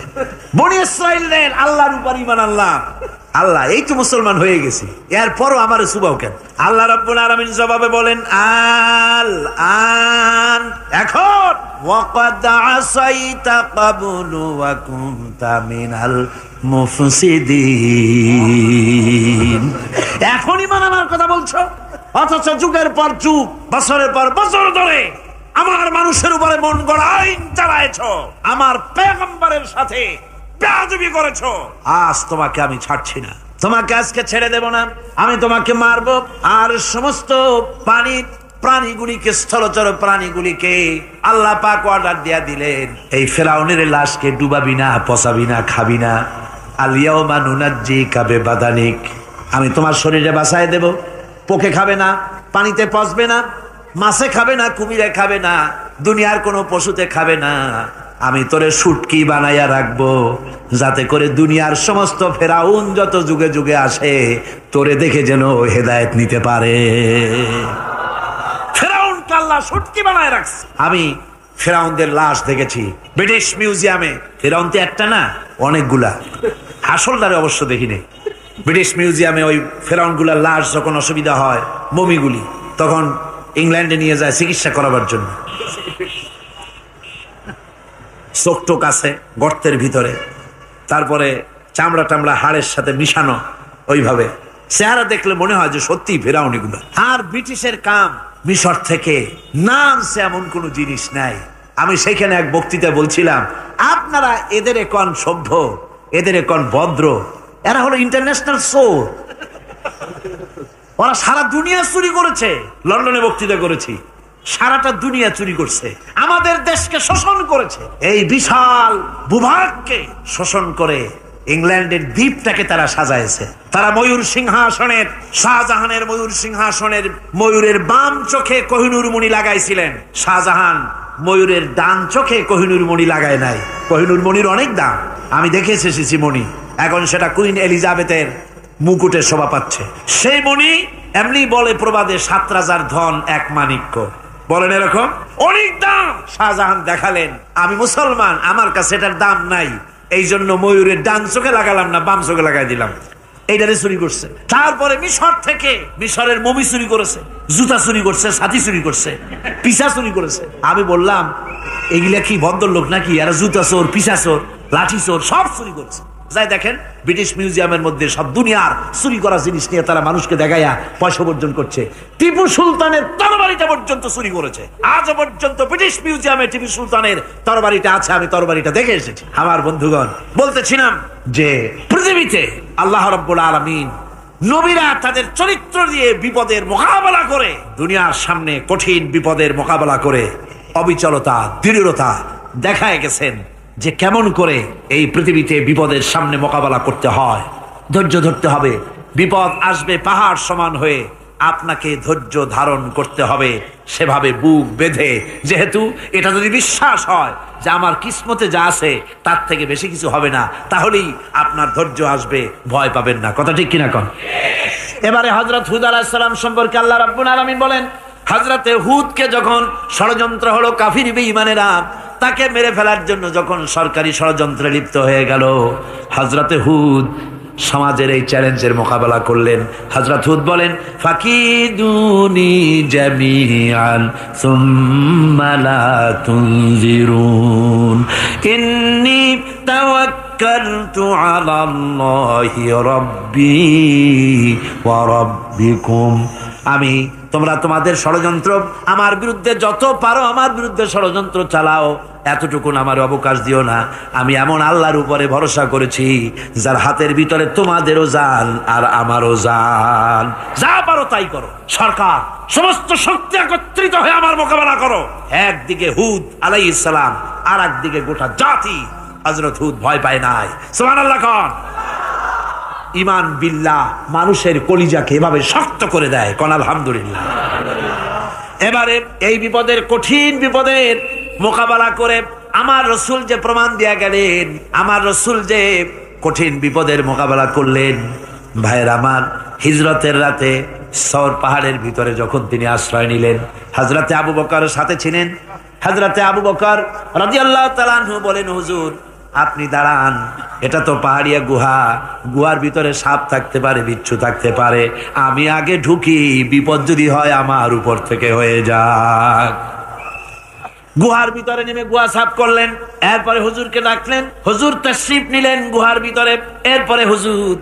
বনি ইসরাঈলের আল্লাহর উপর ঈমান আনলাম। আল্লাহ, এই তো মুসলমান হয়ে গেছি, এরপরও আমার সুবাও কেন? আল্লাহ রাব্বুল আলামিন জবাবে বলেন, আল আন, এখন, ওয়াকাদ আসাইতা ক্বাবলু ওয়া কুনতা মিনাল মুফসিদিন। এখন ঈমান আনার কথা বলছো, অথচ যুগের পর যুগ, বছরের পর বছর ধরে আমার মানুষের উপরে মন গড়া আইন চালায়েছো, আমার পয়গম্বরের সাথে বেয়াদবি করেছো। আজ তোমাকে আমি ছাড়ছি না, তোমাকে আজকে ছেড়ে দেব না, আমি তোমাকে মারবো। আর সমস্ত পানির প্রাণীগুলিকে, স্থলচর প্রাণীগুলিকে আল্লাহ পাক অর্ডার দিয়া দিলেন, এই ফেরাউনের লাশকে ডুবাবি না, পচাবি না, খাবি না। আল ইয়াউমা নুনাজ্জিকা বিবাদানিক, আমি তোমার শরীরে বাসায় দেব, পোকে খাবে না, পানিতে পচবে না, মাছে খাবে না, কুমিরে খাবে না, দুনিয়ার কোনো পশুতে খাবে না। আমি তোরে শুটকি বানাইয়া রাখবো, যাতে করে দুনিয়ার সমস্ত ফেরাউন যত যুগে যুগে আসে তোরে দেখে যেন হেদায়েত নিতে পারে। ফেরাউন আল্লাহ শুটকি বানায় রাখছে। আমি ফেরাউনদের লাশ দেখেছি ব্রিটিশ মিউজিয়ামে। ফেরাউন তো একটা না, অনেকগুলা। হাসলদারে অবশ্য দেখিনি। ব্রিটিশ মিউজিয়ামে ওই ফেরাউন গুলার লাশ যখন অসুবিধা হয়, মমিগুলি, তখন ইংল্যান্ডে নিয়ে যায় চিকিৎসা করাবার জন্য। চোখ টোক আছে গর্তের ভিতরে, তারপরে চামড়া টামড়া হাড়ের সাথে মিশানো, ওইভাবে চেহারা দেখলে মনে হয় যে সত্যি ফেরাউনি গুলো। আর ব্রিটিশের কাম মিশর থেকে নামছে এমন কোন জিনিস নাই। আমি সেখানে এক বক্তৃতা বলছিলাম, আপনারা এদের এখন সভ্য, এদের এখন ভদ্র, এরা হলো ইন্টারন্যাশনাল চোর। ওরা সারা দুনিয়া চুরি করেছে। লন্ডনে বক্তৃতা করেছি, সারাটা দুনিয়া চুরি করছে, আমাদের দেশকে শোষণ করেছে। এই বিশাল ভূভাগকে শোষণ করে ইংল্যান্ডের দ্বীপটাকে তারা সাজাইছে। তারা ময়ূর সিংহাসনের, শাহজাহানের ময়ূর সিংহাসনের ময়ূরের বাম চোখে কোহিনূর মণি লাগাইছিলেন। শাহজাহান ময়ূরের ডান চোখে কোহিনূর মণি লাগায় নাই। কোহিনূর মণির অনেক দাম, আমি দেখে এসেছি মণি। এখন সেটা কুইন এলিজাবেথের মুকুটে শোভা পাচ্ছে। সেই মণি এমনি বলে প্রবাদে 7 রাজার ধন 1 মাণিক্য, বলেন এরকম অনেক দাম। শাহজাহান দেখালেন, আমি মুসলমান, আমার কাছে এটার দাম নাই, এই জন্য ময়ূরের ডান চোখে লাগালাম না, বাম চোখে লাগাই দিলাম। এইটারে চুরি করছে। তারপরে মিশর থেকে, মিশরের মমি চুরি করেছে, জুতা চুরি করছে, ছাতি চুরি করছে, পিসা চুরি করেছে। আমি বললাম এগুলা কি ভদ্রলোক নাকি? এরা জুতা চোর, পিসা চোর, লাঠি চোর সব চুরি করছে। যাই দেখেন ব্রিটিশ মিউজিয়ামের মধ্যে সব দুনিয়ার চুরি করা জিনিস নিয়ে তারা মানুষকে দেখাইয়া পয়সা অর্জন করছে। টিপু সুলতানের তরবারিটা পর্যন্ত চুরি করেছে। আজ পর্যন্ত ব্রিটিশ মিউজিয়ামে টিপু সুলতানের তরবারিটা আছে, আমি তরবারিটা দেখে এসেছি। আমার বন্ধুগণ, বলতেছিলাম যে পৃথিবীতে আল্লাহ রাব্বুল আলামিন নবীরা তাদের চরিত্র দিয়ে বিপদের মোকাবেলা করে, দুনিয়ার সামনে কঠিন বিপদের মোকাবেলা করে অবিচলতা, দৃঢ়তা দেখায় গেছেন যে কেমন করে এই পৃথিবীতে বিপদের সামনে মোকাবেলা করতে হয়। ধৈর্য ধরতে হবে। বিপদ আসবে পাহাড় সমান হয়ে, আপনাকে ধৈর্য ধারণ করতে হবে সেভাবে বুক বেঁধে। যেহেতু এটা যদি বিশ্বাস হয় যে আমার কিসমতে যা আছে তার থেকে বেশি কিছু হবে না, তাহলেই আপনার ধৈর্য আসবে, ভয় পাবেন না। কথা ঠিক কিনা কন? এবারে হযরত হুদ আলাইহিস সালাম সম্পর্কে আল্লাহ রাব্বুল আলামিন বলেন, হযরতে হুদকে যখন ষড়যন্ত্র হলো কাফির বেঈমানেরা তাকে মেরে ফেলার জন্য, যখন সরকারি ষড়যন্ত্রে লিপ্ত হয়ে গেল, হযরতে হুদ সমাজের এই চ্যালেঞ্জের মোকাবেলা করলেন। হযরত হুদ বলেন, ফাকিদুনি জামিআন সুম্মা লা তুনজিরুন ইন্নী তাওয়াক্কালতু আলাল্লাহি রাব্বি ওয়া রাব্বিকুম। আমি, তোমরা তোমাদের ষড়যন্ত্র আমার বিরুদ্ধে যত পারো আমার বিরুদ্ধে ষড়যন্ত্র চালাও, এতটুকুন আমার অবকাশ দিও না। আমি এমন আল্লাহর উপরে ভরসা করেছি যার হাতের ভিতরে তোমাদেরও জান আর আমারও জান। যা পারো তাই করো। সরকার সমস্ত শক্তি একত্রিত হয়ে আমার মোকাবেলা করো। একদিকে হুদ আলাইহিস সালাম, আর একদিকে গোটা জাতি। হযরত হুদ ভয় পায় নাই। সুবহানাল্লাহ খান। ঈমান বিল্লাহ মানুষের কলিজাকে এভাবে শক্ত করে দেয়। কোন আলহামদুলিল্লাহ। এবারে এই বিপদের, কঠিন বিপদের মোকাবেলা করে আমার রসুল যে প্রমাণ দিয়া গেলেন, আমার রসুল যে কঠিন বিপদের মোকাবেলা করলেন, ভাইয়ের আমার, হিজরতের রাতে সওর পাহাড়ের ভিতরে যখন তিনি আশ্রয় নিলেন, হযরতে আবু বকর সাথে ছিলেন। হযরতে আবু বকর রাদিয়াল্লাহু তাআলা আনহু বলেন, হুজুর আপনি দাঁড়ান, এটা তো পাহাড়িয়া গুহা, গুহার ভিতরে সাপ থাকতে পারে, বিচ্ছু থাকতে পারে, আমি আগে ঢুকি, বিপদ যদি হয় আমার উপর থেকে হয়ে যাক। গুহার ভিতরে নেমে গুহা সাফ করলেন। এরপরে হুজুরকে ডাকলেন, হুজুর তাশরীফ নিলেন গুহার ভিতরে। এরপরে হুজুর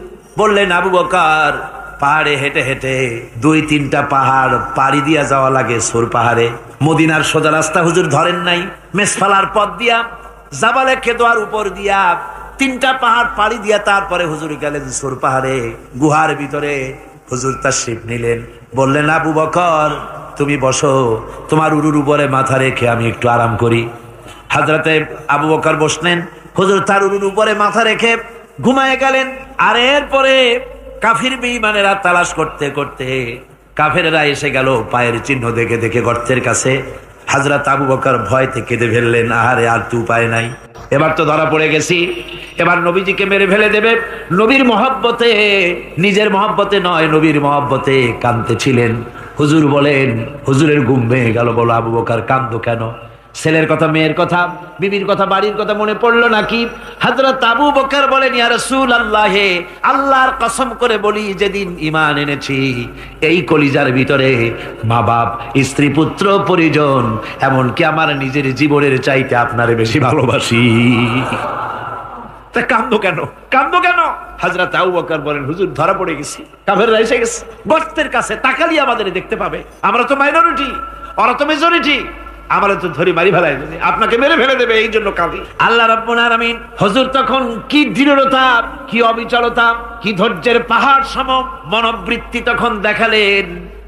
বললেন, আবু বকর পাহাড়ে হেঁটে হেঁটে 2-3টা পাহাড় পাড়ি দিয়া যাওয়া লাগে সোর পাহাড়ে। মদিনার সোজা রাস্তা হুজুর ধরেন নাই, মেসফালার পথ দিয়া, জাবালে কেদোয়ার উপর দিয়া 3টা পাহাড় পাড়ি দিয়া তারপরে হুজুর গেলেন সোর পাহাড়ে। গুহার ভিতরে হুজুর তাশরীফ নিলেন। বললেন, আবু বকর তুমি বসো, তোমার উরুর উপরে মাথা রেখে আমি একটু আরাম করি। হযরতে আবু বকর বসলেন, হুজুর তার উরুর উপরে মাথা রেখে ঘুমায় গেলেন। আর এরপরে কাফির বেঈমানেরা তালাশ করতে করতে কাফেররা এসে গেল পায়ের চিহ্ন দেখে দেখে গর্তের কাছে। হযরত আবু বকর ভয়তে কেঁদে ফেললেন, আহারে আর তো উপায় নাই, এবার তো ধরা পড়ে গেছি, এবার নবীজিকে মেরে ফেলে দেবে। নবীর মহব্বতে, নিজের মহব্বতে নয়, নবীর মহব্বতে কাঁদতেছিলেন। হুজুর বলেন, হুজুরের ঘুম ভেঙে গেল। বলো আবু বকর কাঁদো কেন? ছেলের কথা, মেয়ের কথা, বিবির কথা, বাড়ির কথা মনে পড়লো নাকি? হযরত আবু বকর বলেন, ইয়া রাসূলুল্লাহ, আল্লাহর কসম করে বলি, যেদিন ঈমান এনেছি এই কলিজার ভিতরে মা বাপ, স্ত্রী, পুত্র, পরিজন, এমনকি আমার নিজের জীবনের চাইতে আপনারে বেশি ভালোবাসি। তা কাঁদো কেন, কাঁদো কেন? হযরত আবু বকর বলেন, হুজুর ধরা পড়ে গেছি, কাফেররা এসে গেছে গর্তের কাছে, তাকালি আমাদের দেখতে পাবে, আমরা তো মাইনরিটি, ওরা তো মেজরিটি, আমরা তো ধরে মারি ফেলাই, আপনাকে মেরে ফেলে দেবে, এই জন্য কাঁদি। আল্লাহ রাব্বুল আলামিন, হুজুর তখন কি দৃঢ়তা, কি অবিচলতা, কি ধৈর্যের পাহাড় সম মনোবৃত্তি তখন দেখালেন।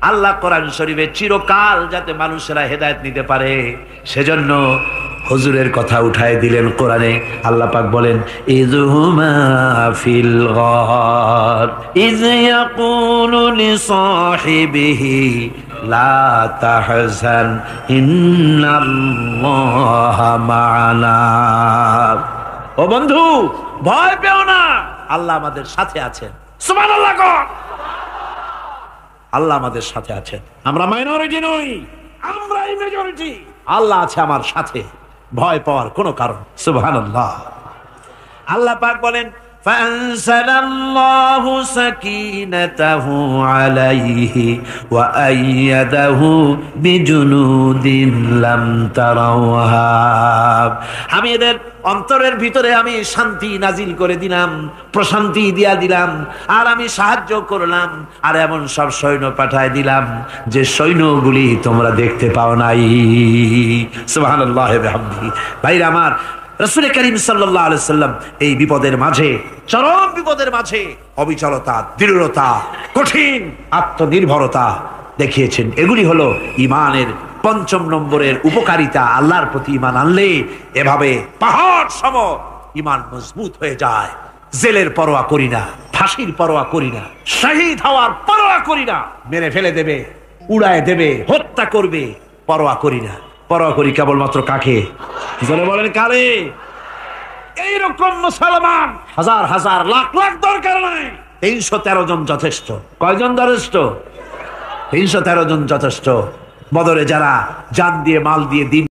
আল্লাহ কোরআন শরীফে চিরকাল যাতে মানুষেরা হেদায়েত নিতে পারে, সেজন্য হুজুরের কথা উঠায় দিলেন কোরআনে। আল্লাহ পাক বলেন, ইযহুমা ফিল গার ইয ইয়াকুলু লিসাহিবিহি লা তাহজান ইন্নাল্লাহা মা'ানা। ও বন্ধু, ভয় পেও না, আল্লাহ আমাদের সাথে আছেন। সুবহানাল্লাহ কর। আল্লাহ আমাদের সাথে আছেন, আমরা মাইনরিটি নই, আমরাই মেজরিটি। আল্লাহ আছে আমার সাথে, ভয় পাওয়ার কোনো কারণ। সুবহানাল্লাহ। আল্লাহ পাক বলেন, ফাআনসালাল্লাহু সাকিনাতাহু আলাইহি ওয়া আইয়াদাহু বিজুনুদিন লাম তারাওহা। আমি এদের অন্তরের ভিতরে আমি শান্তি নাজিল করে দিলাম, প্রশান্তি দিয়া দিলাম, আর আমি সাহায্য করলাম, আর এমন সব সৈন্য পাঠায় দিলাম যে সৈন্যগুলি তোমরা দেখতে পাও নাই। সুবহানাল্লাহ ওয়া বিহামদিহি। ভাইরা আমার, রাসূল করিম সাল্লাল্লাহু আলাইহি সাল্লাম এই বিপদের মাঝে, চরম বিপদের মাঝে অবিচলতা, দৃঢ়তা, কঠিন আত্মনির্ভরতা দেখিয়েছেন। এগুলি হলো ঈমানের ৫ম নম্বরের উপকারিতা। আল্লাহর প্রতি ঈমান আনলে এভাবে পাহাড় সম ঈমান মজবুত হয়ে যায়। জেলের পরোয়া করি না, ফাঁসির পরোয়া করি না, শহীদ হওয়ার পরোয়া করি না, মেরে ফেলে দেবে, উড়ায় দেবে, হত্যা করবে, পরোয়া করি না। পরোয়া করি কেবলমাত্র কাকে? জোরে বলেন কারে? এইরকম মুসলমান হাজার হাজার লাখ লাখ দরকার নাই, ৩১৩ জন যথেষ্ট। কয়জন যথেষ্ট? ৩১৩ জন যথেষ্ট। বদরে যারা জান দিয়ে, মাল দিয়ে, দিন